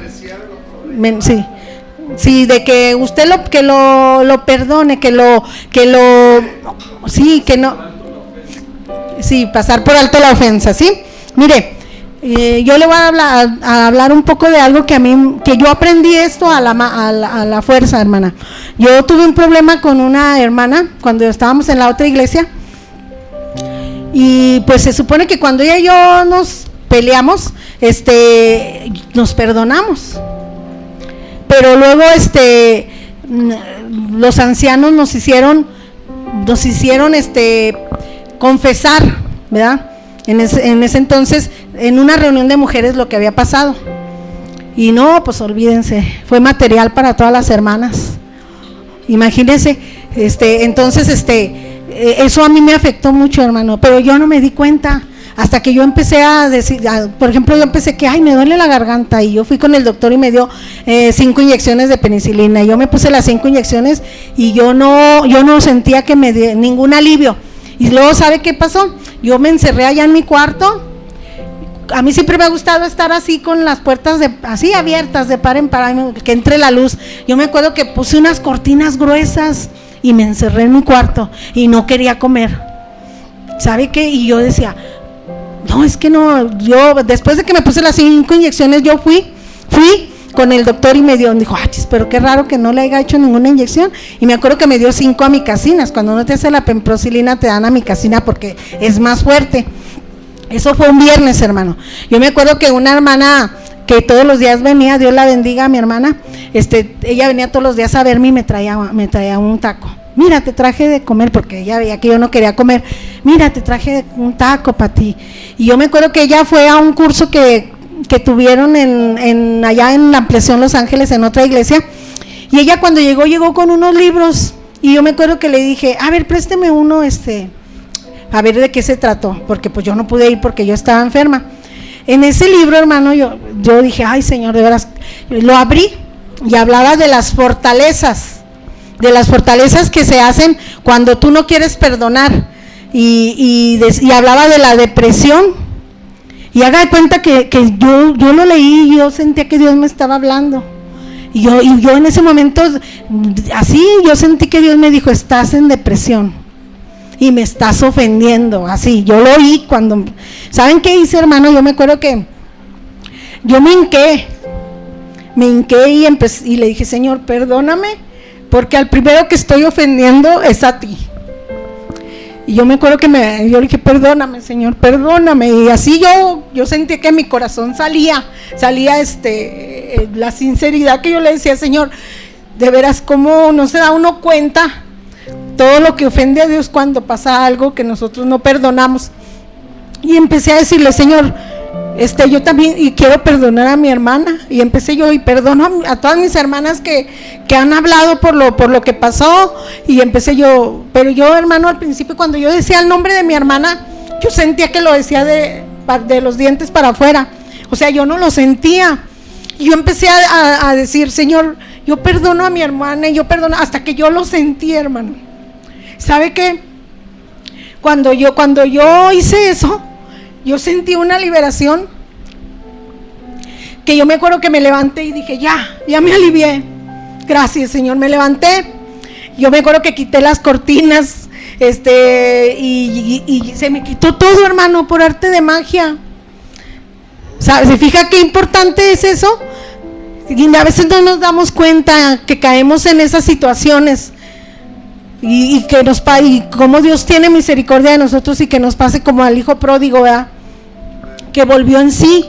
sí, de que usted lo perdone, que pasar por alto la ofensa, ¿sí? Mire, yo le voy a hablar un poco de algo que yo aprendí esto a la fuerza, hermana. Yo tuve un problema con una hermana cuando estábamos en la otra iglesia, y pues se supone que cuando ella y yo nos peleamos, nos perdonamos, pero luego los ancianos nos hicieron confesar, ¿verdad? En ese entonces, en una reunión de mujeres, lo que había pasado. Y no, pues olvídense, fue material para todas las hermanas. Imagínense, entonces, eso a mí me afectó mucho, hermano, pero yo no me di cuenta. Hasta que yo empecé a decir, por ejemplo, yo empecé que, me duele la garganta, y yo fui con el doctor y me dio 5 inyecciones de penicilina, y yo me puse las 5 inyecciones y yo no sentía que me diera ningún alivio. Y luego, ¿sabe qué pasó? Yo me encerré allá en mi cuarto. A mí siempre me ha gustado estar así con las puertas así abiertas, de par en par, que entre la luz. Yo me acuerdo que puse unas cortinas gruesas y me encerré en mi cuarto y no quería comer. ¿Sabe qué? Y yo decía, no, es que no, yo después de que me puse las 5 inyecciones, yo fui con el doctor y dijo, pero qué raro que no le haya hecho ninguna inyección. Y me acuerdo que me dio 5 amicasinas. Cuando no te hace la pemprocilina, te dan amicacina porque es más fuerte. Eso fue un viernes, hermano. Yo me acuerdo que una hermana que todos los días venía, Dios la bendiga a mi hermana, ella venía todos los días a verme y me traía un taco. Mira, te traje de comer, porque ella veía que yo no quería comer. Mira, te traje un taco para ti. Y yo me acuerdo que ella fue a un curso que tuvieron allá en la Ampliación Los Ángeles, en otra iglesia, y ella cuando llegó con unos libros, y yo me acuerdo que le dije, a ver, présteme uno, a ver de qué se trató, porque pues yo no pude ir porque yo estaba enferma. En ese libro, hermano, yo dije, ay, Señor, de veras, lo abrí y hablaba de las fortalezas que se hacen cuando tú no quieres perdonar, y hablaba de la depresión. Y haga de cuenta que yo lo leí y yo sentía que Dios me estaba hablando. Y yo en ese momento, así, yo sentí que Dios me dijo, estás en depresión y me estás ofendiendo, así. Yo lo oí cuando, ¿saben qué hice, hermano? Yo me acuerdo que yo me hinqué y le dije, Señor, perdóname, porque al primero que estoy ofendiendo es a ti. Y yo me acuerdo que yo le dije, perdóname, Señor, perdóname. Y así yo sentí que mi corazón salía la sinceridad que yo le decía, Señor, de veras, ¿cómo no se da uno cuenta todo lo que ofende a Dios cuando pasa algo que nosotros no perdonamos? Y empecé a decirle, Señor, yo también, y quiero perdonar a mi hermana. Y empecé yo, y perdono a todas mis hermanas que han hablado por lo que pasó. Y empecé yo, pero yo, hermano, al principio cuando yo decía el nombre de mi hermana, yo sentía que lo decía de los dientes para afuera, o sea, yo no lo sentía. Y yo empecé a decir, Señor, yo perdono a mi hermana, y yo perdono, hasta que yo lo sentí, hermano. ¿Sabe qué? Cuando yo hice eso, yo sentí una liberación, que yo me acuerdo que me levanté y dije, ya me alivié. Gracias, Señor. Me levanté. Yo me acuerdo que quité las cortinas, y se me quitó todo, hermano, por arte de magia. ¿Se fija qué importante es eso? Y a veces no nos damos cuenta que caemos en esas situaciones, y cómo Dios tiene misericordia de nosotros, y que nos pase como al hijo pródigo, ¿verdad? Que volvió en sí,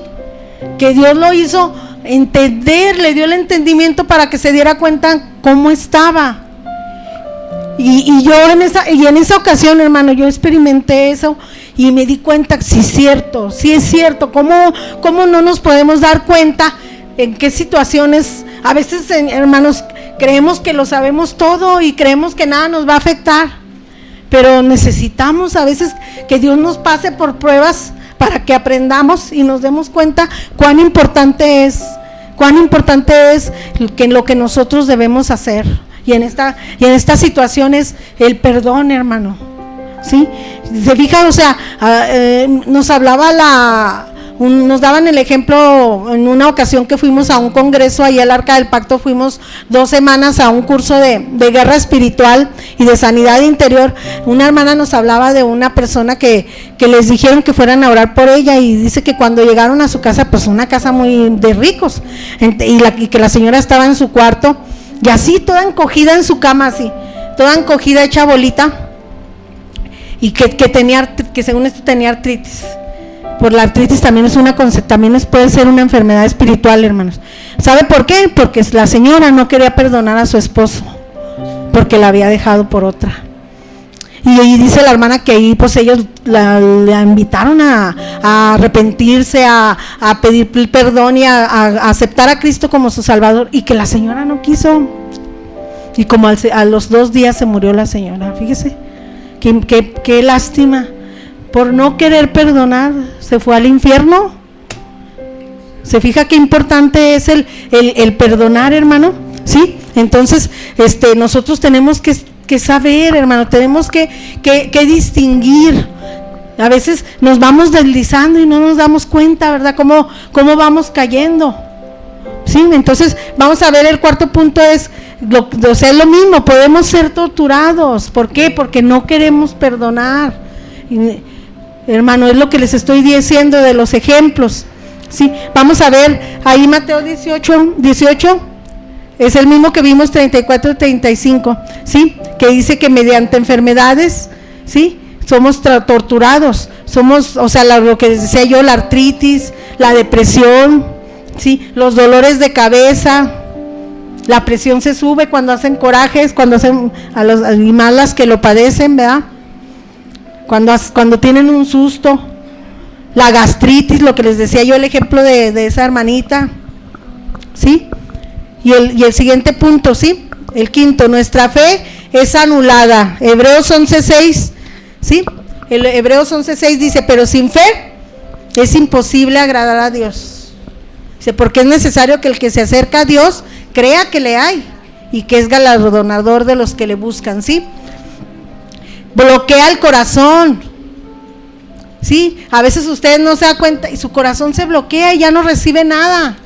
que Dios lo hizo entender, le dio el entendimiento para que se diera cuenta cómo estaba. Y yo en esa ocasión, hermano, yo experimenté eso y me di cuenta, sí es cierto, cómo no nos podemos dar cuenta en qué situaciones, a veces, hermanos, creemos que lo sabemos todo y creemos que nada nos va a afectar, pero necesitamos a veces que Dios nos pase por pruebas para que aprendamos y nos demos cuenta cuán importante es que lo que nosotros debemos hacer. Y en estas situaciones el perdón, hermano, ¿sí? Se fija, o sea, nos daban el ejemplo en una ocasión que fuimos a un congreso ahí al Arca del Pacto. Fuimos 2 semanas a un curso de guerra espiritual y de sanidad interior. Una hermana nos hablaba de una persona que les dijeron que fueran a orar por ella, y dice que cuando llegaron a su casa, pues una casa muy de ricos, y que la señora estaba en su cuarto, y así toda encogida en su cama, así, toda encogida, hecha bolita, y que según esto tenía artritis. Por la artritis también puede ser una enfermedad espiritual, hermanos. ¿Sabe por qué? Porque la señora no quería perdonar a su esposo, porque la había dejado por otra. Y ahí dice la hermana que ahí pues ellos la invitaron a arrepentirse, a pedir perdón y a aceptar a Cristo como su Salvador, y que la señora no quiso. Y como a los 2 días se murió la señora. Fíjese, qué lástima. Por no querer perdonar, se fue al infierno. ¿Se fija qué importante es el perdonar, hermano? ¿Sí? Entonces, nosotros tenemos que saber, hermano, tenemos que distinguir. A veces nos vamos deslizando y no nos damos cuenta, ¿verdad? Cómo vamos cayendo. ¿Sí? Entonces, vamos a ver, el cuarto punto es lo mismo, podemos ser torturados. ¿Por qué? Porque no queremos perdonar. Hermano, es lo que les estoy diciendo de los ejemplos. ¿Sí? Vamos a ver ahí Mateo 18, es el mismo que vimos 34 y 35, ¿sí? Que dice que mediante enfermedades, ¿sí? Somos torturados, o sea, lo que decía yo, la artritis, la depresión, ¿sí? Los dolores de cabeza, la presión se sube cuando hacen corajes, cuando hacen y más las que lo padecen, ¿verdad? Cuando tienen un susto, la gastritis, lo que les decía yo, el ejemplo de esa hermanita, ¿sí? Y el siguiente punto, ¿sí? El quinto, nuestra fe es anulada. Hebreos 11:6, ¿sí? El Hebreos 11:6 dice, pero sin fe es imposible agradar a Dios. Dice, porque es necesario que el que se acerca a Dios crea que le hay y que es galardonador de los que le buscan, ¿sí? Bloquea el corazón, ¿sí? A veces ustedes no se dan cuenta y su corazón se bloquea y ya no recibe nada.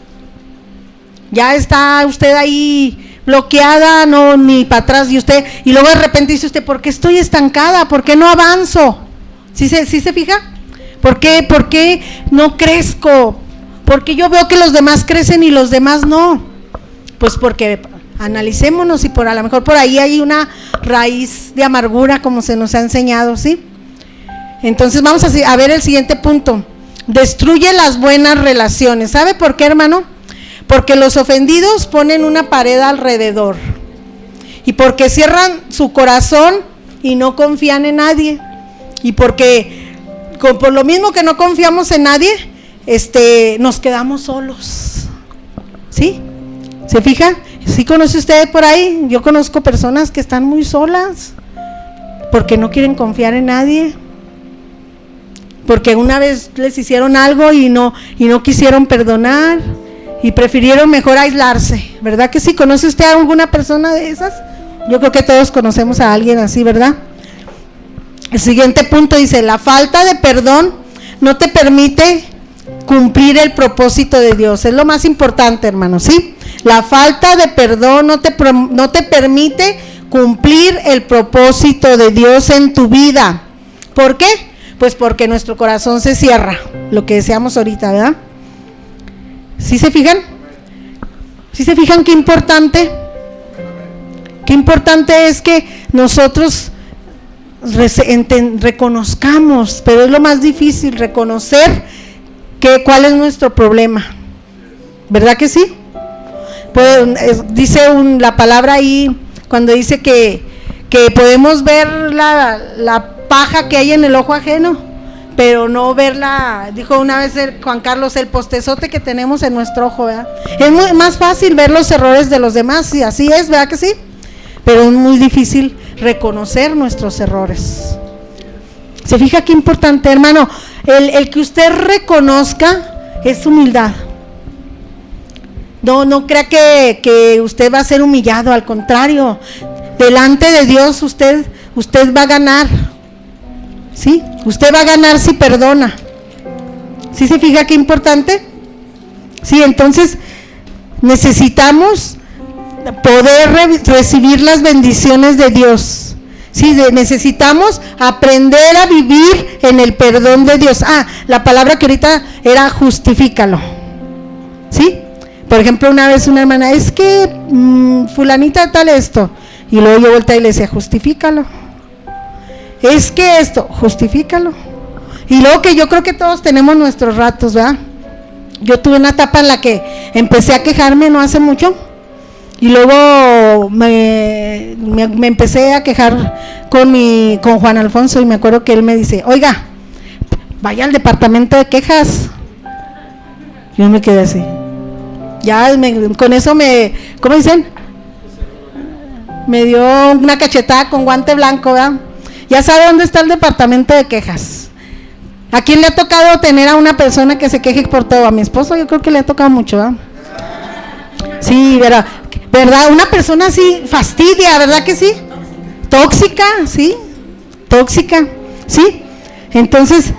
Ya está usted ahí bloqueada, no, ni para atrás, y luego de repente dice usted, ¿por qué estoy estancada? ¿Por qué no avanzo? ¿Sí se fija? ¿Por qué no crezco? ¿Por qué yo veo que los demás crecen y los demás no? Pues porque analicémonos, y a lo mejor por ahí hay una raíz de amargura, como se nos ha enseñado, ¿sí? Entonces vamos a ver el siguiente punto. Destruye las buenas relaciones. ¿Sabe por qué, hermano? Porque los ofendidos ponen una pared alrededor, y porque cierran su corazón y no confían en nadie, y porque por lo mismo que no confiamos en nadie, nos quedamos solos, ¿sí? ¿Se fija? ¿Sí conoce usted por ahí? Yo conozco personas que están muy solas porque no quieren confiar en nadie, porque una vez les hicieron algo y no quisieron perdonar, y prefirieron mejor aislarse, ¿verdad que sí? ¿Conoce usted a alguna persona de esas? Yo creo que todos conocemos a alguien así, ¿verdad? El siguiente punto dice, la falta de perdón no te permite cumplir el propósito de Dios. Es lo más importante, hermano, ¿sí? La falta de perdón no te permite cumplir el propósito de Dios en tu vida. ¿Por qué? Pues porque nuestro corazón se cierra, lo que decíamos ahorita, ¿verdad? ¿Sí se fijan? ¿Sí se fijan qué importante? Qué importante es que nosotros reconozcamos, pero es lo más difícil, reconocer cuál es nuestro problema, ¿verdad que sí? Pues, dice la palabra ahí, cuando dice que podemos ver la paja que hay en el ojo ajeno, pero no verla, dijo una vez Juan Carlos, el postezote que tenemos en nuestro ojo, ¿verdad? Es muy más fácil ver los errores de los demás, y así es, ¿verdad que sí? Pero es muy difícil reconocer nuestros errores. ¿Se fija qué importante, hermano? El que usted reconozca es humildad. No crea que usted va a ser humillado, al contrario, delante de Dios usted va a ganar, ¿sí? Usted va a ganar si perdona. ¿Sí se fija qué importante? Sí, entonces necesitamos poder recibir las bendiciones de Dios. Sí, necesitamos aprender a vivir en el perdón de Dios. La palabra que ahorita era justifícalo, ¿sí? Por ejemplo, una vez una hermana, es que fulanita tal esto, y luego yo volteé y le decía, justifícalo. Es que esto, justifícalo. Y luego que yo creo que todos tenemos nuestros ratos, ¿verdad? Yo tuve una etapa en la que empecé a quejarme no hace mucho, y luego me empecé a quejar con Juan Alfonso, y me acuerdo que él me dice, oiga, vaya al departamento de quejas. Yo me quedé así. Ya con eso ¿cómo dicen? Me dio una cachetada con guante blanco, ¿verdad? Ya sabe dónde está el departamento de quejas. ¿A quién le ha tocado tener a una persona que se queje por todo? A mi esposo yo creo que le ha tocado mucho, ¿verdad? Sí, ¿verdad? Una persona así fastidia, ¿verdad que sí? Tóxica, ¿sí? Tóxica, ¿sí? Entonces,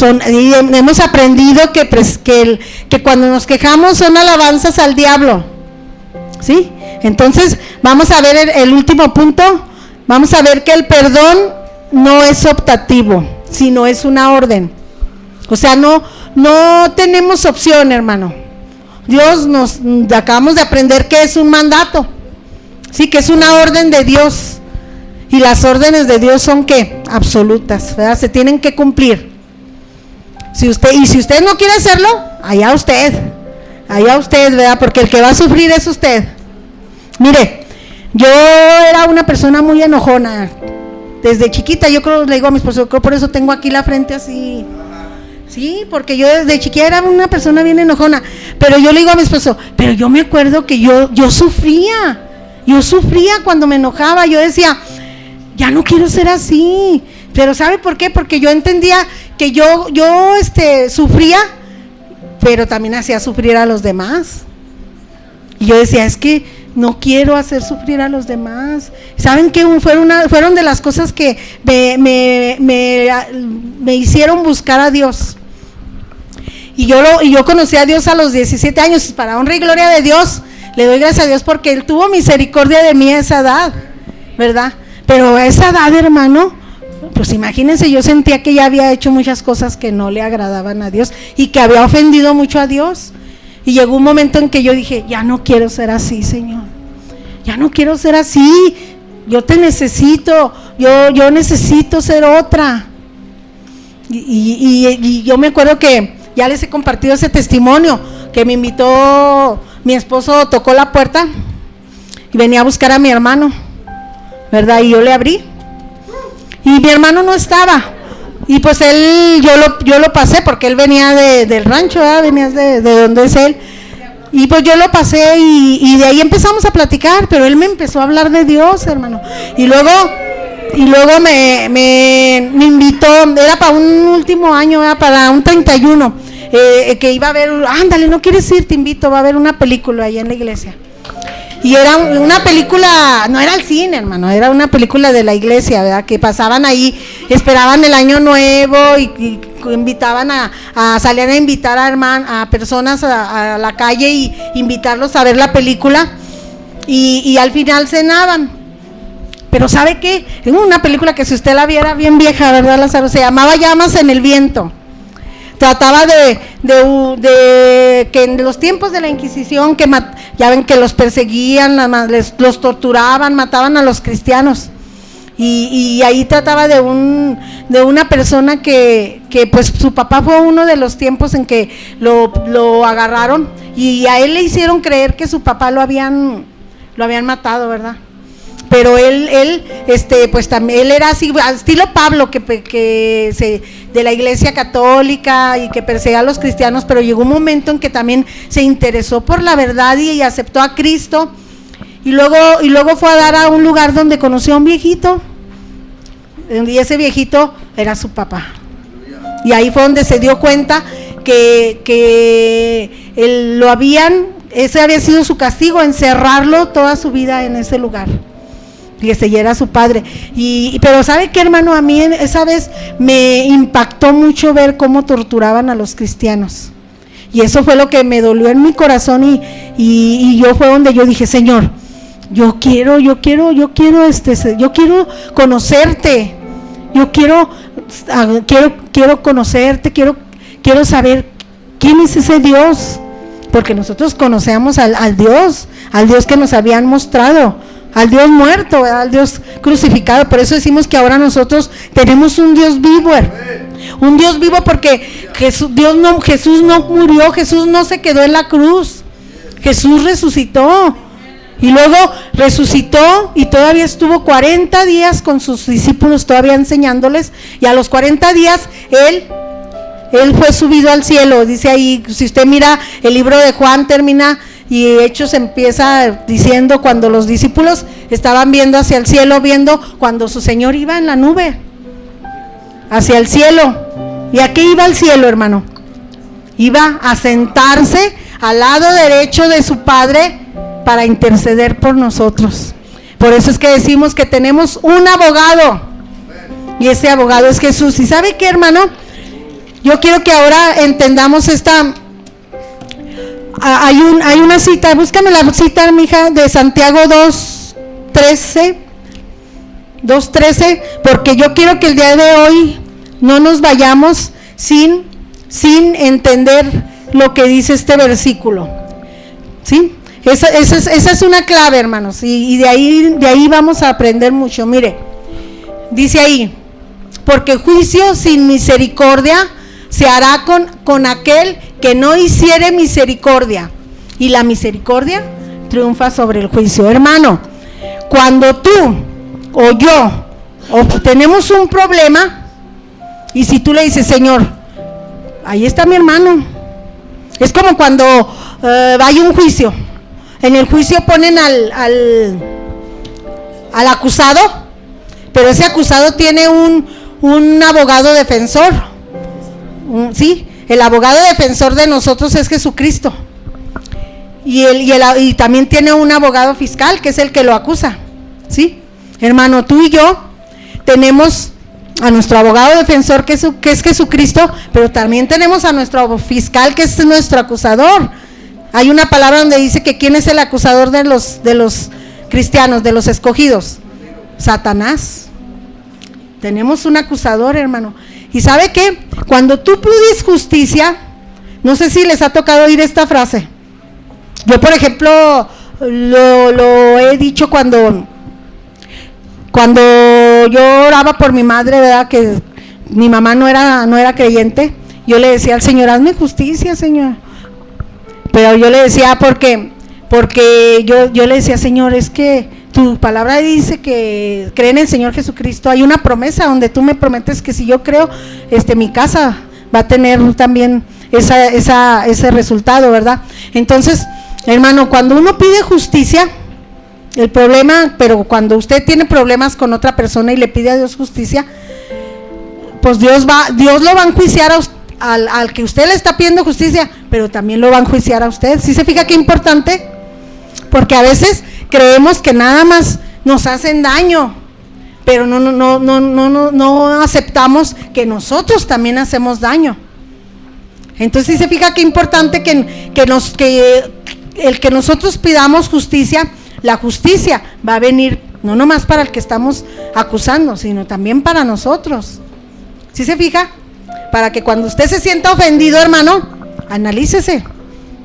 hemos aprendido que cuando nos quejamos son alabanzas al diablo, ¿sí? Entonces, vamos a ver el último punto. Vamos a ver que el perdón no es optativo, sino es una orden. O sea, no tenemos opción, hermano. Dios acabamos de aprender que es un mandato, sí, que es una orden de Dios, y las órdenes de Dios son ¿qué? Absolutas, ¿verdad? Se tienen que cumplir. Si usted no quiere hacerlo, allá usted, ¿verdad? Porque el que va a sufrir es usted. Mire, yo era una persona muy enojona desde chiquita. Yo creo, le digo a mi esposo, por eso tengo aquí la frente así. Sí, porque yo desde chiquita era una persona bien enojona. Pero yo le digo a mi esposo, pero yo me acuerdo que yo sufría cuando me enojaba. Yo decía, ya no quiero ser así. Pero ¿sabe por qué? Porque yo entendía que yo sufría, pero también hacía sufrir a los demás. Y yo decía, es que no quiero hacer sufrir a los demás. ¿Saben qué? Fueron de las cosas que me hicieron buscar a Dios. Y yo conocí a Dios a los 17 años, para honra y gloria de Dios. Le doy gracias a Dios porque Él tuvo misericordia de mí a esa edad, ¿verdad? Pero a esa edad, hermano, pues imagínense, yo sentía que ya había hecho muchas cosas que no le agradaban a Dios y que había ofendido mucho a Dios. Y llegó un momento en que yo dije, ya no quiero ser así, Señor. Ya no quiero ser así. Yo te necesito. Yo necesito ser otra. Y yo me acuerdo que ya les he compartido ese testimonio, que me invitó, mi esposo tocó la puerta y venía a buscar a mi hermano, ¿verdad? Y yo le abrí. Y mi hermano no estaba. Y pues yo lo pasé porque él venía del rancho, ¿verdad? Venía de donde es él. Y pues yo lo pasé y de ahí empezamos a platicar, pero él me empezó a hablar de Dios, hermano. Y luego me invitó, era para un último año, era para un 31. que iba a ver, ándale, ¿no quieres ir? Te invito, va a haber una película ahí en la iglesia. Y era una película, no era el cine, hermano, era una película de la iglesia, ¿verdad? Que pasaban ahí, esperaban el año nuevo y invitaban salían a invitar a personas a la calle y invitarlos a ver la película y al final cenaban. Pero ¿sabe qué? Es una película que si usted la viera, bien vieja, ¿verdad, Lázaro? Se llamaba Llamas en el viento. Trataba de que en los tiempos de la Inquisición, que ya ven que los perseguían, los torturaban, mataban a los cristianos. Y ahí trataba de una persona que pues su papá fue uno de los tiempos en que lo agarraron y a él le hicieron creer que su papá lo habían matado, ¿verdad? Pero él pues también él era así, estilo Pablo, de la iglesia católica y que perseguía a los cristianos, pero llegó un momento en que también se interesó por la verdad y aceptó a Cristo, y luego fue a dar a un lugar donde conoció a un viejito, y ese viejito era su papá, y ahí fue donde se dio cuenta que ese había sido su castigo, encerrarlo toda su vida en ese lugar. Fíjese, y era su padre. Pero ¿sabe qué, hermano? A mí esa vez me impactó mucho ver cómo torturaban a los cristianos. Y eso fue lo que me dolió en mi corazón y yo fue donde yo dije, Señor, yo quiero conocerte. Yo quiero conocerte, quiero saber quién es ese Dios. Porque nosotros conocemos al Dios que nos habían mostrado, al Dios muerto, al Dios crucificado. Por eso decimos que ahora nosotros tenemos un Dios vivo, un Dios vivo, porque Jesús no murió, Jesús no se quedó en la cruz, Jesús resucitó, y luego resucitó y todavía estuvo 40 días con sus discípulos todavía enseñándoles, y a los 40 días él fue subido al cielo. Dice ahí, si usted mira el libro de Juan, termina y Hechos empieza diciendo cuando los discípulos estaban viendo hacia el cielo, viendo cuando su Señor iba en la nube hacia el cielo. ¿Y a qué iba al cielo, hermano? Iba a sentarse al lado derecho de su Padre para interceder por nosotros. Por eso es que decimos que tenemos un abogado, y ese abogado es Jesús. ¿Y sabe qué, hermano? Yo quiero que ahora entendamos hay una cita, búscame la cita, mija, de Santiago 2:13, porque yo quiero que el día de hoy no nos vayamos sin entender lo que dice este versículo, ¿sí? Esa es una clave, hermanos, y de ahí vamos a aprender mucho. Mire, dice ahí, porque juicio sin misericordia se hará con aquel que no hiciere misericordia, y la misericordia triunfa sobre el juicio. Hermano, cuando tú o yo tenemos un problema, y si tú le dices, Señor, ahí está mi hermano, es como cuando hay un juicio. En el juicio ponen al acusado, pero ese acusado tiene un abogado defensor, ¿sí? El abogado defensor de nosotros es Jesucristo, y también tiene un abogado fiscal que es el que lo acusa, ¿sí? Hermano, tú y yo tenemos a nuestro abogado defensor que es Jesucristo, pero también tenemos a nuestro fiscal que es nuestro acusador. Hay una palabra donde dice que ¿quién es el acusador de los cristianos, de los escogidos? Satanás. Tenemos un acusador, hermano. ¿Y sabe qué? Cuando tú pides justicia, no sé si les ha tocado oír esta frase. Yo, por ejemplo, lo he dicho cuando yo oraba por mi madre, ¿verdad? Que mi mamá no era creyente. Yo le decía al Señor, hazme justicia, Señor. Pero yo le decía, porque yo le decía, Señor, es que tu palabra dice que cree en el Señor Jesucristo. Hay una promesa donde tú me prometes que si yo creo, mi casa va a tener también ese resultado, ¿verdad? Entonces, hermano, cuando uno pide justicia, el problema, pero cuando usted tiene problemas con otra persona y le pide a Dios justicia, pues Dios lo va a enjuiciar al que usted le está pidiendo justicia, pero también lo va a enjuiciar a usted. ¿Sí se fija qué importante? Porque a veces creemos que nada más nos hacen daño, pero no aceptamos que nosotros también hacemos daño. Entonces sí se fija qué importante que el que nosotros pidamos justicia, la justicia va a venir no nomás para el que estamos acusando, sino también para nosotros. ¿Sí se fija? Para que cuando usted se sienta ofendido, hermano, analícese.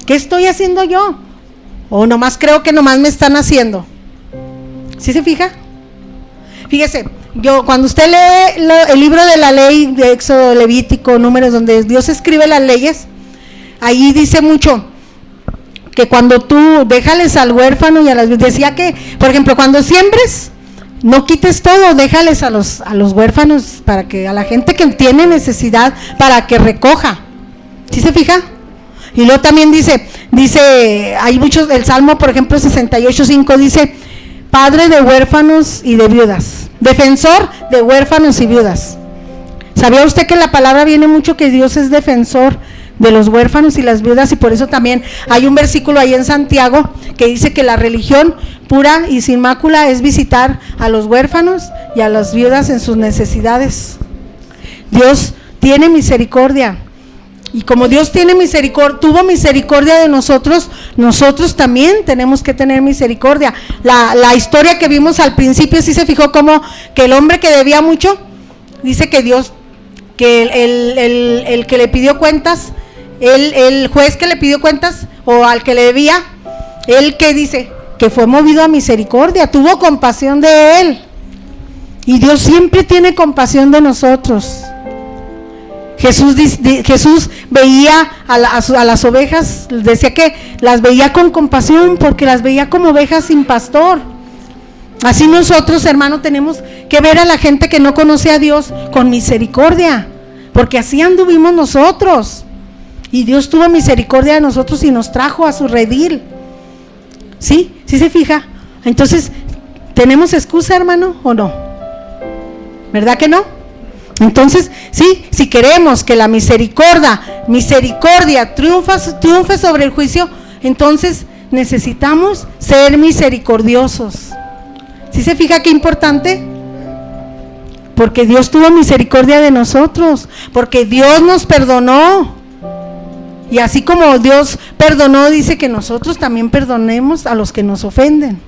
¿Qué estoy haciendo yo? O nomás creo que nomás me están haciendo. ¿Sí se fija? Fíjese, cuando usted lee el libro de la ley de Éxodo, Levítico, Números, donde Dios escribe las leyes, ahí dice mucho que cuando tú déjales al huérfano y a las, decía que, por ejemplo, cuando siembres, no quites todo, déjales a los huérfanos, para que a la gente que tiene necesidad, para que recoja. ¿Sí se fija? Y luego también dice, hay muchos, el Salmo, por ejemplo, 68:5 dice: Padre de huérfanos y de viudas, defensor de huérfanos y viudas. ¿Sabía usted que en la palabra viene mucho que Dios es defensor de los huérfanos y las viudas? Y por eso también hay un versículo ahí en Santiago que dice que la religión pura y sin mácula es visitar a los huérfanos y a las viudas en sus necesidades. Dios tiene misericordia. Y como Dios tiene tuvo misericordia de nosotros, nosotros también tenemos que tener misericordia. La historia que vimos al principio, sí se fijó como que el hombre que debía mucho, dice que Dios, que el que le pidió cuentas, el juez que le pidió cuentas, o al que le debía, él que dice, que fue movido a misericordia, tuvo compasión de él. Y Dios siempre tiene compasión de nosotros. Jesús veía a las ovejas, decía que las veía con compasión porque las veía como ovejas sin pastor. Así nosotros, hermano, tenemos que ver a la gente que no conoce a Dios con misericordia, porque así anduvimos nosotros. Y Dios tuvo misericordia de nosotros y nos trajo a su redil. ¿Sí? ¿Sí se fija? Entonces, ¿tenemos excusa, hermano, o no? ¿Verdad que no? Entonces, sí, si queremos que la misericordia triunfe sobre el juicio, entonces necesitamos ser misericordiosos. ¿Sí se fija qué importante? Porque Dios tuvo misericordia de nosotros, porque Dios nos perdonó. Y así como Dios perdonó, dice que nosotros también perdonemos a los que nos ofenden.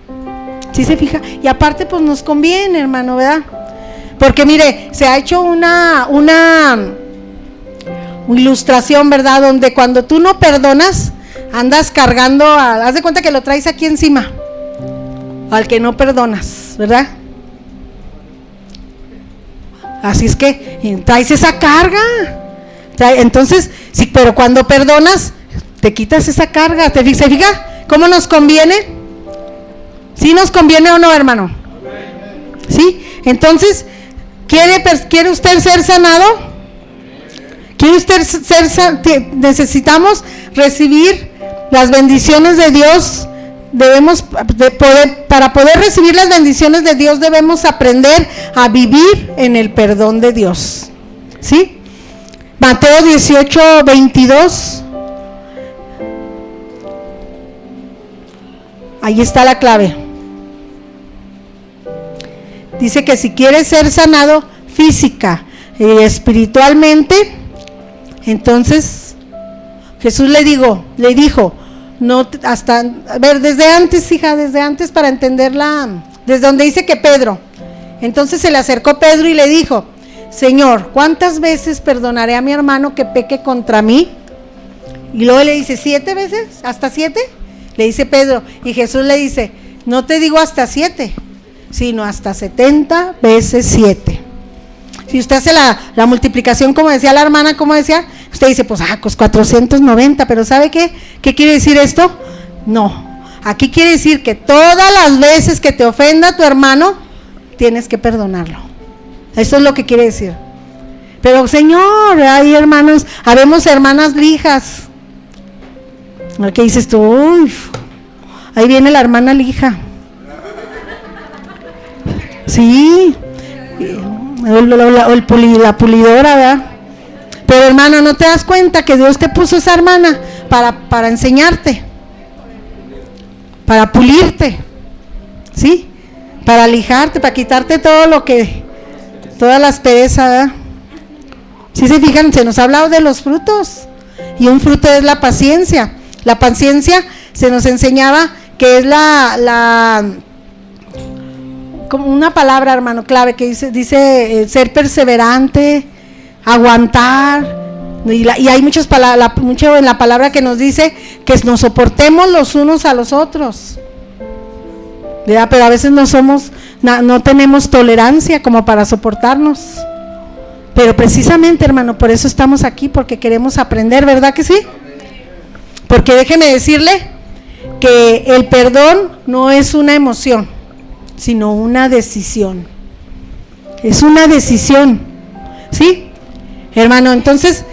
¿Sí se fija? Y aparte pues nos conviene, hermano, ¿verdad? Porque mire, se ha hecho una ilustración, ¿verdad? Donde cuando tú no perdonas, andas cargando, haz de cuenta que lo traes aquí encima, al que no perdonas, ¿verdad? Así es que traes esa carga. Entonces, sí, pero cuando perdonas, te quitas esa carga. ¿Se fija cómo nos conviene? ¿Sí nos conviene o no, hermano? ¿Sí? Entonces, ¿quiere usted ser sanado? ¿Quiere usted necesitamos recibir las bendiciones de Dios? Para poder recibir las bendiciones de Dios, debemos aprender a vivir en el perdón de Dios. ¿Sí? Mateo 18:22. Ahí está la clave. Dice que si quieres ser sanado física y espiritualmente, entonces Jesús le dijo, no, hasta, a ver, desde antes, hija, desde antes para entenderla, desde donde dice que Pedro, entonces se le acercó Pedro y le dijo: Señor, ¿cuántas veces perdonaré a mi hermano que peque contra mí? Y luego le dice, 7 veces, ¿hasta 7? Le dice Pedro, y Jesús le dice, no te digo hasta 7, sino hasta 70 veces 7. Si usted hace la multiplicación, como decía la hermana, como decía, usted dice, pues 490, pero ¿sabe qué? ¿Qué quiere decir esto? No, aquí quiere decir que todas las veces que te ofenda tu hermano, tienes que perdonarlo. Eso es lo que quiere decir. Pero Señor, hay hermanos, habemos hermanas lijas. ¿Qué dices tú? Uy, ahí viene la hermana lija. Sí, la pulidora, ¿verdad? Pero hermano, ¿no te das cuenta que Dios te puso esa hermana para enseñarte? Para pulirte, ¿sí? Para lijarte, para quitarte todo lo que, todas las perezas, ¿verdad? Si se fijan, se nos ha hablado de los frutos, y un fruto es la paciencia. La paciencia se nos enseñaba que es como una palabra, hermano, clave, que dice ser perseverante, aguantar, y hay muchas palabras, mucho en la palabra que nos dice que nos soportemos los unos a los otros, ¿verdad? Pero a veces no tenemos tolerancia como para soportarnos. Pero precisamente, hermano, por eso estamos aquí, porque queremos aprender, ¿verdad que sí? Porque déjeme decirle que el perdón no es una emoción, sino una decisión. Es una decisión, ¿sí? Hermano, entonces,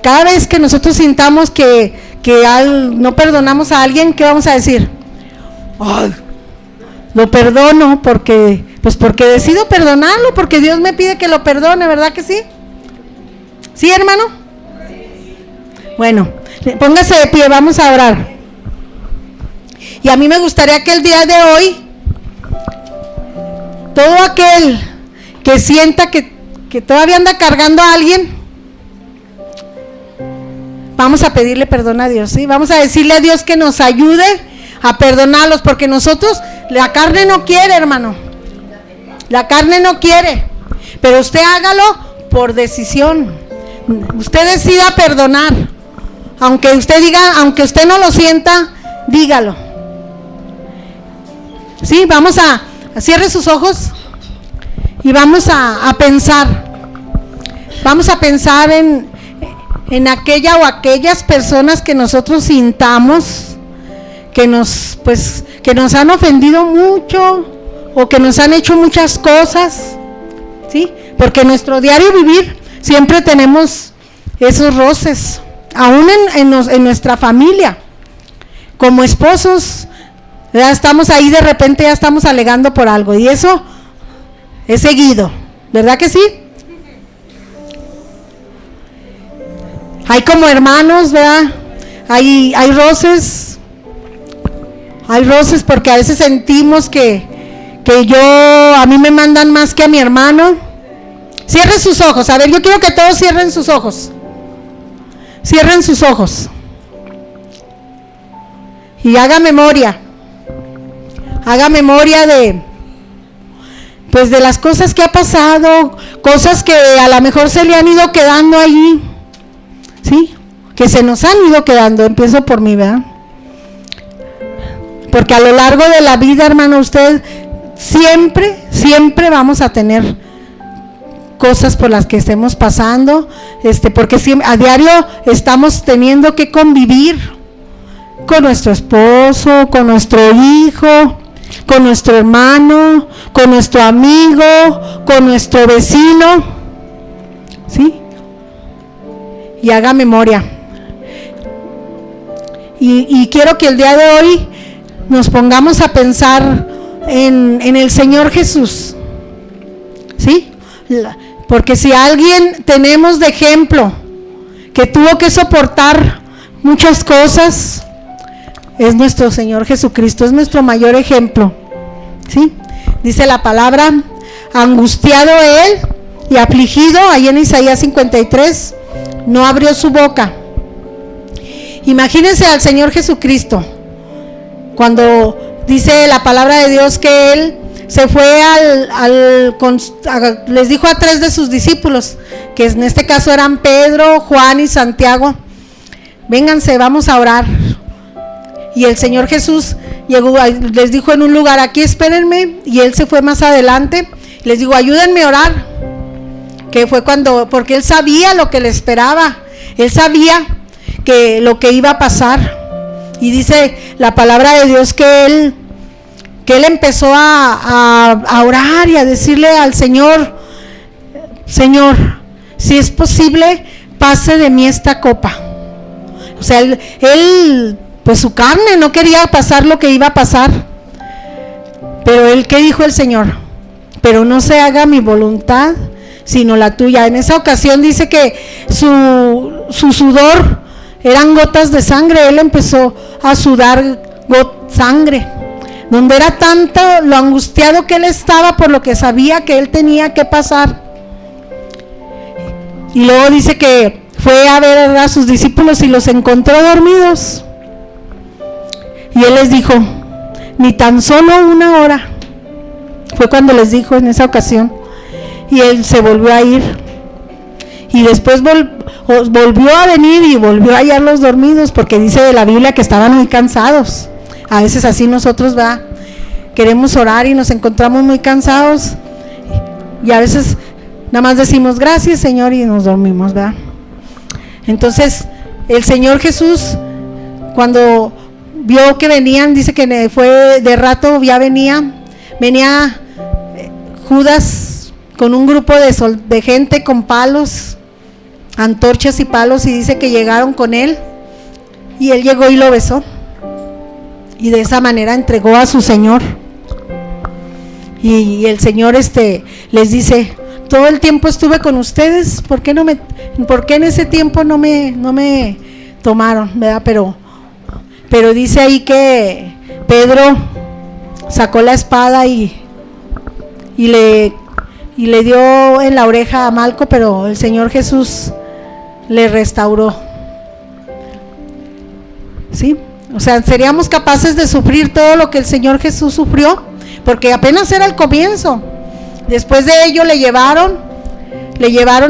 cada vez que nosotros sintamos que no perdonamos a alguien, ¿qué vamos a decir? ¡Ay! Lo perdono porque decido perdonarlo, porque Dios me pide que lo perdone, ¿verdad que sí? ¿Sí, hermano? Bueno, póngase de pie, vamos a orar. Y a mí me gustaría que el día de hoy, todo aquel que sienta que todavía anda cargando a alguien, vamos a pedirle perdón a Dios, ¿sí? Vamos a decirle a Dios que nos ayude a perdonarlos, porque nosotros, la carne no quiere, hermano, la carne no quiere, pero usted hágalo por decisión. Usted decida perdonar, aunque usted diga, aunque usted no lo sienta, dígalo. Sí, vamos a cierre sus ojos y vamos a pensar. Vamos a pensar en aquella o aquellas personas que nosotros sintamos que nos han ofendido mucho, o que nos han hecho muchas cosas, ¿sí? Porque en nuestro diario vivir siempre tenemos esos roces, aún en nuestra familia, como esposos, ya estamos ahí, de repente ya estamos alegando por algo, y eso es seguido, ¿verdad que sí? Hay como hermanos, ¿verdad? Hay roces porque a veces sentimos que a mí me mandan más que a mi hermano. Cierren sus ojos, a ver, yo quiero que todos cierren sus ojos. Cierren sus ojos. Y haga memoria de las cosas que ha pasado, cosas que a lo mejor se le han ido quedando allí, ¿sí? Que se nos han ido quedando. Empiezo por mí, ¿verdad? Porque a lo largo de la vida, hermano, usted siempre vamos a tener cosas por las que estemos pasando, porque a diario estamos teniendo que convivir con nuestro esposo, con nuestro hijo, con nuestro hermano, con nuestro amigo, con nuestro vecino, ¿sí? Y haga memoria. Y quiero que el día de hoy nos pongamos a pensar en el Señor Jesús, ¿sí? Porque si alguien tenemos de ejemplo que tuvo que soportar muchas cosas, es nuestro Señor Jesucristo, es nuestro mayor ejemplo, ¿sí? Dice la palabra, angustiado él y afligido, ahí en Isaías 53, no abrió su boca. Imagínense al Señor Jesucristo, cuando dice la palabra de Dios que él se fue les dijo a 3 de sus discípulos, que en este caso eran Pedro, Juan y Santiago, vénganse, vamos a orar. Y el Señor Jesús llegó, les dijo en un lugar, aquí espérenme, y él se fue más adelante, les dijo, ayúdenme a orar, que fue porque él sabía lo que le esperaba, él sabía que lo que iba a pasar. Y dice la palabra de Dios que él empezó a orar y a decirle al Señor, Señor, si es posible, pase de mí esta copa. O sea, él pues su carne no quería pasar lo que iba a pasar. Pero ¿qué dijo el Señor? Pero no se haga mi voluntad, sino la tuya. En esa ocasión dice que su sudor eran gotas de sangre. Él empezó a sudar sangre, donde era tanto lo angustiado que él estaba por lo que sabía que él tenía que pasar. Y luego dice que fue a ver a sus discípulos y los encontró dormidos. Y él les dijo, ni tan solo una hora. Fue cuando les dijo en esa ocasión. Y él se volvió a ir. Y después volvió a venir y volvió a hallarlos dormidos, porque dice de la Biblia que estaban muy cansados. A veces así nosotros, ¿verdad? Queremos orar y nos encontramos muy cansados. Y a veces nada más decimos gracias, Señor, y nos dormimos, ¿verdad? Entonces el Señor Jesús, cuando vio que venían, dice que fue de rato, ya venía Judas con un grupo de gente con palos, antorchas y palos, y dice que llegaron con él, y él llegó y lo besó, y de esa manera entregó a su Señor. Y el Señor les dice, todo el tiempo estuve con ustedes, ¿por qué en ese tiempo no me tomaron, ¿verdad? Pero dice ahí que Pedro sacó la espada y le dio en la oreja a Malco, pero el Señor Jesús le restauró. ¿Sí? O sea, seríamos capaces de sufrir todo lo que el Señor Jesús sufrió, porque apenas era el comienzo. Después de ello le llevaron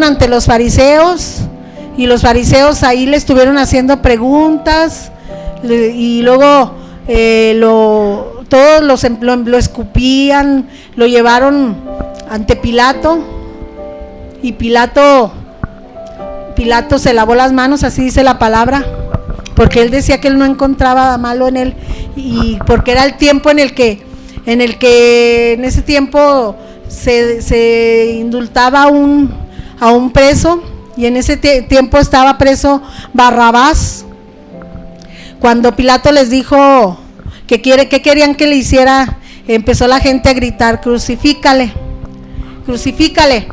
ante los fariseos, y los fariseos ahí le estuvieron haciendo preguntas, y luego todos lo escupían, lo llevaron ante Pilato, y Pilato se lavó las manos, así dice la palabra, porque él decía que él no encontraba malo en él, y porque era el tiempo en el que en ese tiempo se indultaba a un preso, y en ese tiempo estaba preso Barrabás. Cuando Pilato les dijo que querían que le hiciera, empezó la gente a gritar, crucifícale, crucifícale.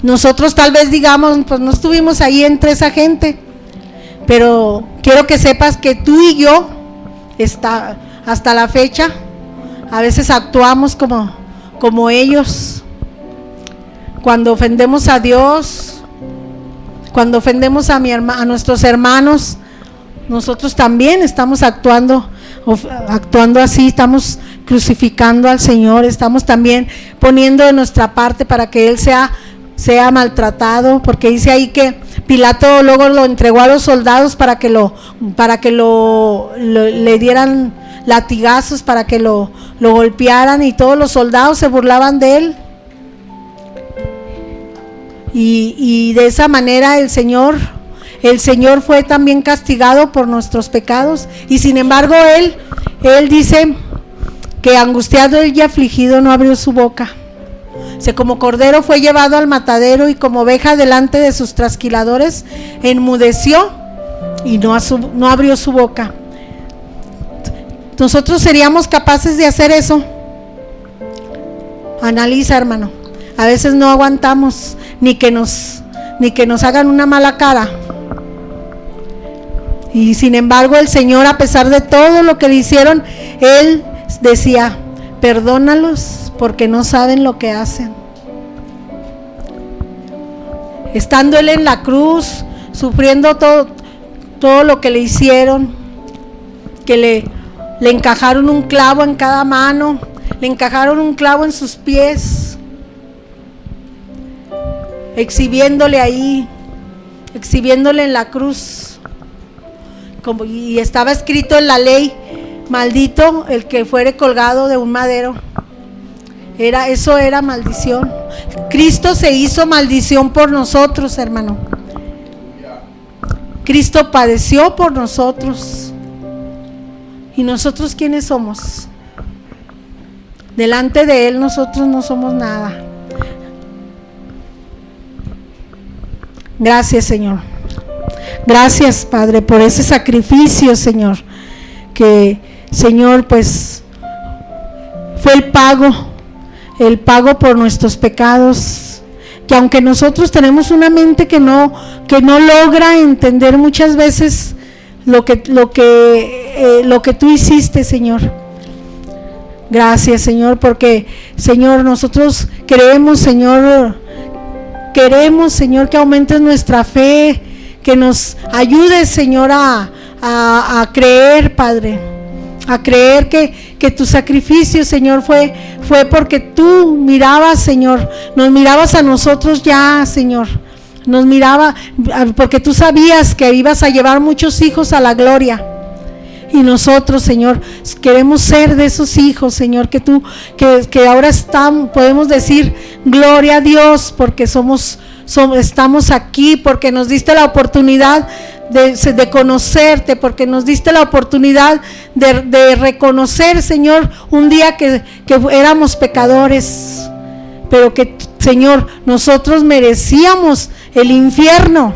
Nosotros tal vez digamos, pues no estuvimos ahí entre esa gente, pero quiero que sepas que tú y yo, hasta la fecha, a veces actuamos como ellos. Cuando ofendemos a Dios, cuando ofendemos a nuestros hermanos, nosotros también estamos actuando así, estamos crucificando al Señor, estamos también poniendo de nuestra parte para que Él sea maltratado, porque dice ahí que Pilato luego lo entregó a los soldados para que le dieran latigazos, para que lo golpearan, y todos los soldados se burlaban de él, y de esa manera el Señor fue también castigado por nuestros pecados, y sin embargo él dice que angustiado y afligido no abrió su boca. Como cordero fue llevado al matadero, y como oveja delante de sus trasquiladores enmudeció y no abrió su boca. ¿Nosotros seríamos capaces de hacer eso? Analiza, hermano. A veces no aguantamos ni que nos hagan una mala cara, y sin embargo el Señor, a pesar de todo lo que le hicieron, Él decía, perdónalos porque no saben lo que hacen. Estando Él en la cruz, sufriendo todo lo que le hicieron, que le encajaron un clavo en cada mano, le encajaron un clavo en sus pies, exhibiéndole en la cruz, y estaba escrito en la ley, maldito el que fuere colgado de un madero. Eso era maldición. Cristo se hizo maldición por nosotros, hermano. Cristo padeció por nosotros. ¿Y nosotros quiénes somos? Delante de Él nosotros no somos nada. Gracias, Señor. Gracias, Padre, por ese sacrificio, Señor, que, Señor, pues fue el pago por nuestros pecados, que aunque nosotros tenemos una mente que no logra entender muchas veces lo que tú hiciste, Señor. Gracias, Señor, porque, Señor, nosotros queremos, Señor, que aumentes nuestra fe, que nos ayudes, Señor, a creer, Padre, a creer que tu sacrificio, Señor, fue porque tú mirabas, Señor, nos mirabas a nosotros ya, Señor, nos miraba, porque tú sabías que ibas a llevar muchos hijos a la gloria. Y nosotros, Señor, queremos ser de esos hijos, Señor, que ahora podemos decir gloria a Dios, porque estamos aquí, porque nos diste la oportunidad de conocerte, porque nos diste la oportunidad de reconocer, Señor, un día que éramos pecadores, pero que, Señor, nosotros merecíamos el infierno,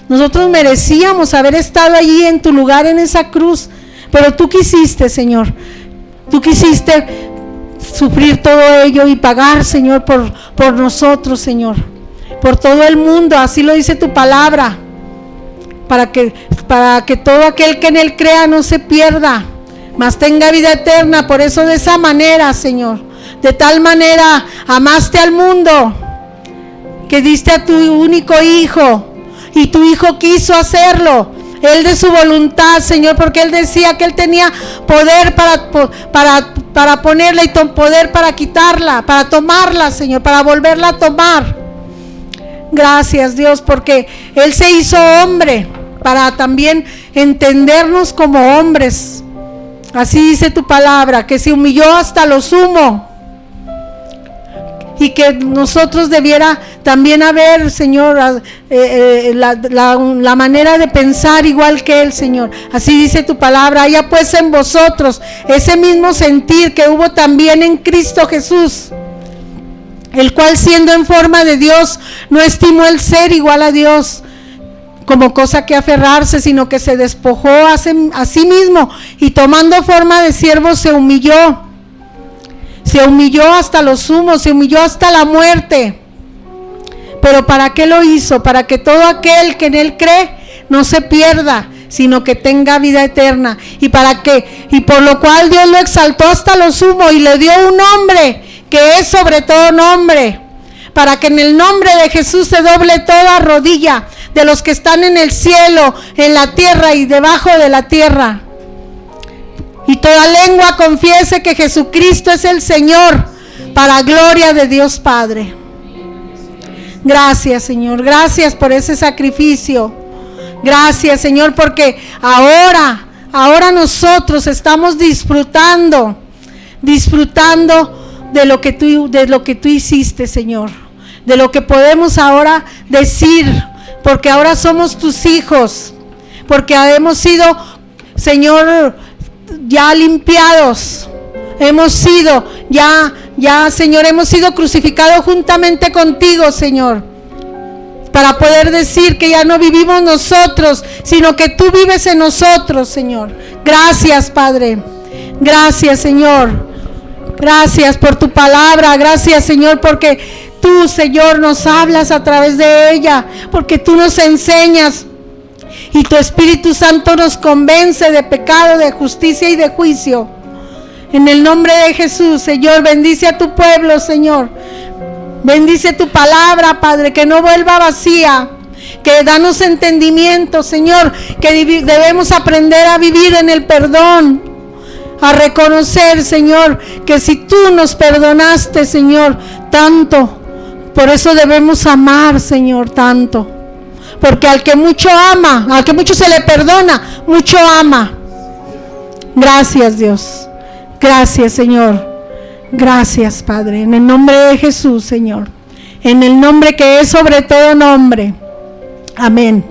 nosotros merecíamos haber estado allí en tu lugar en esa cruz. Pero tú quisiste, Señor, tú quisiste sufrir todo ello y pagar, Señor, por nosotros, Señor, por todo el mundo, así lo dice tu palabra, para que todo aquel que en él crea no se pierda, mas tenga vida eterna. Por eso de esa manera, Señor, de tal manera amaste al mundo, que diste a tu único hijo, y tu hijo quiso hacerlo. Él de su voluntad, Señor, porque Él decía que Él tenía poder para ponerla y poder para quitarla, para tomarla, Señor, para volverla a tomar. Gracias, Dios, porque Él se hizo hombre para también entendernos como hombres. Así dice tu palabra, que se humilló hasta lo sumo. Y que nosotros debiera también haber, Señor, la manera de pensar igual que Él, Señor. Así dice tu palabra. Haya pues en vosotros ese mismo sentir que hubo también en Cristo Jesús, el cual, siendo en forma de Dios, no estimó el ser igual a Dios como cosa que aferrarse, sino que se despojó a sí mismo, y tomando forma de siervo se humilló hasta lo sumo, se humilló hasta la muerte. Pero ¿para qué lo hizo? Para que todo aquel que en Él cree no se pierda, sino que tenga vida eterna. Y por lo cual Dios lo exaltó hasta lo sumo y le dio un nombre que es sobre todo nombre, para que en el nombre de Jesús se doble toda rodilla de los que están en el cielo, en la tierra y debajo de la tierra, y toda lengua confiese que Jesucristo es el Señor, para gloria de Dios Padre. Gracias, Señor, gracias por ese sacrificio. Gracias, Señor, porque ahora nosotros estamos disfrutando de lo que tú hiciste, Señor, de lo que podemos ahora decir, porque ahora somos tus hijos, porque hemos sido, Señor, ya limpiados, hemos sido Señor, hemos sido crucificados juntamente contigo, Señor, para poder decir que ya no vivimos nosotros, sino que tú vives en nosotros, Señor. Gracias, Padre, gracias, Señor, gracias por tu palabra, gracias, Señor, porque tú, Señor, nos hablas a través de ella, porque tú nos enseñas. Y tu Espíritu Santo nos convence de pecado, de justicia y de juicio. En el nombre de Jesús, Señor, bendice a tu pueblo, Señor. Bendice tu palabra, Padre, que no vuelva vacía. Que danos entendimiento, Señor, que debemos aprender a vivir en el perdón. A reconocer, Señor, que si tú nos perdonaste, Señor, tanto, por eso debemos amar, Señor, tanto. Porque al que mucho ama, al que mucho se le perdona, mucho ama. Gracias, Dios. Gracias, Señor. Gracias, Padre. En el nombre de Jesús, Señor. En el nombre que es sobre todo nombre. Amén.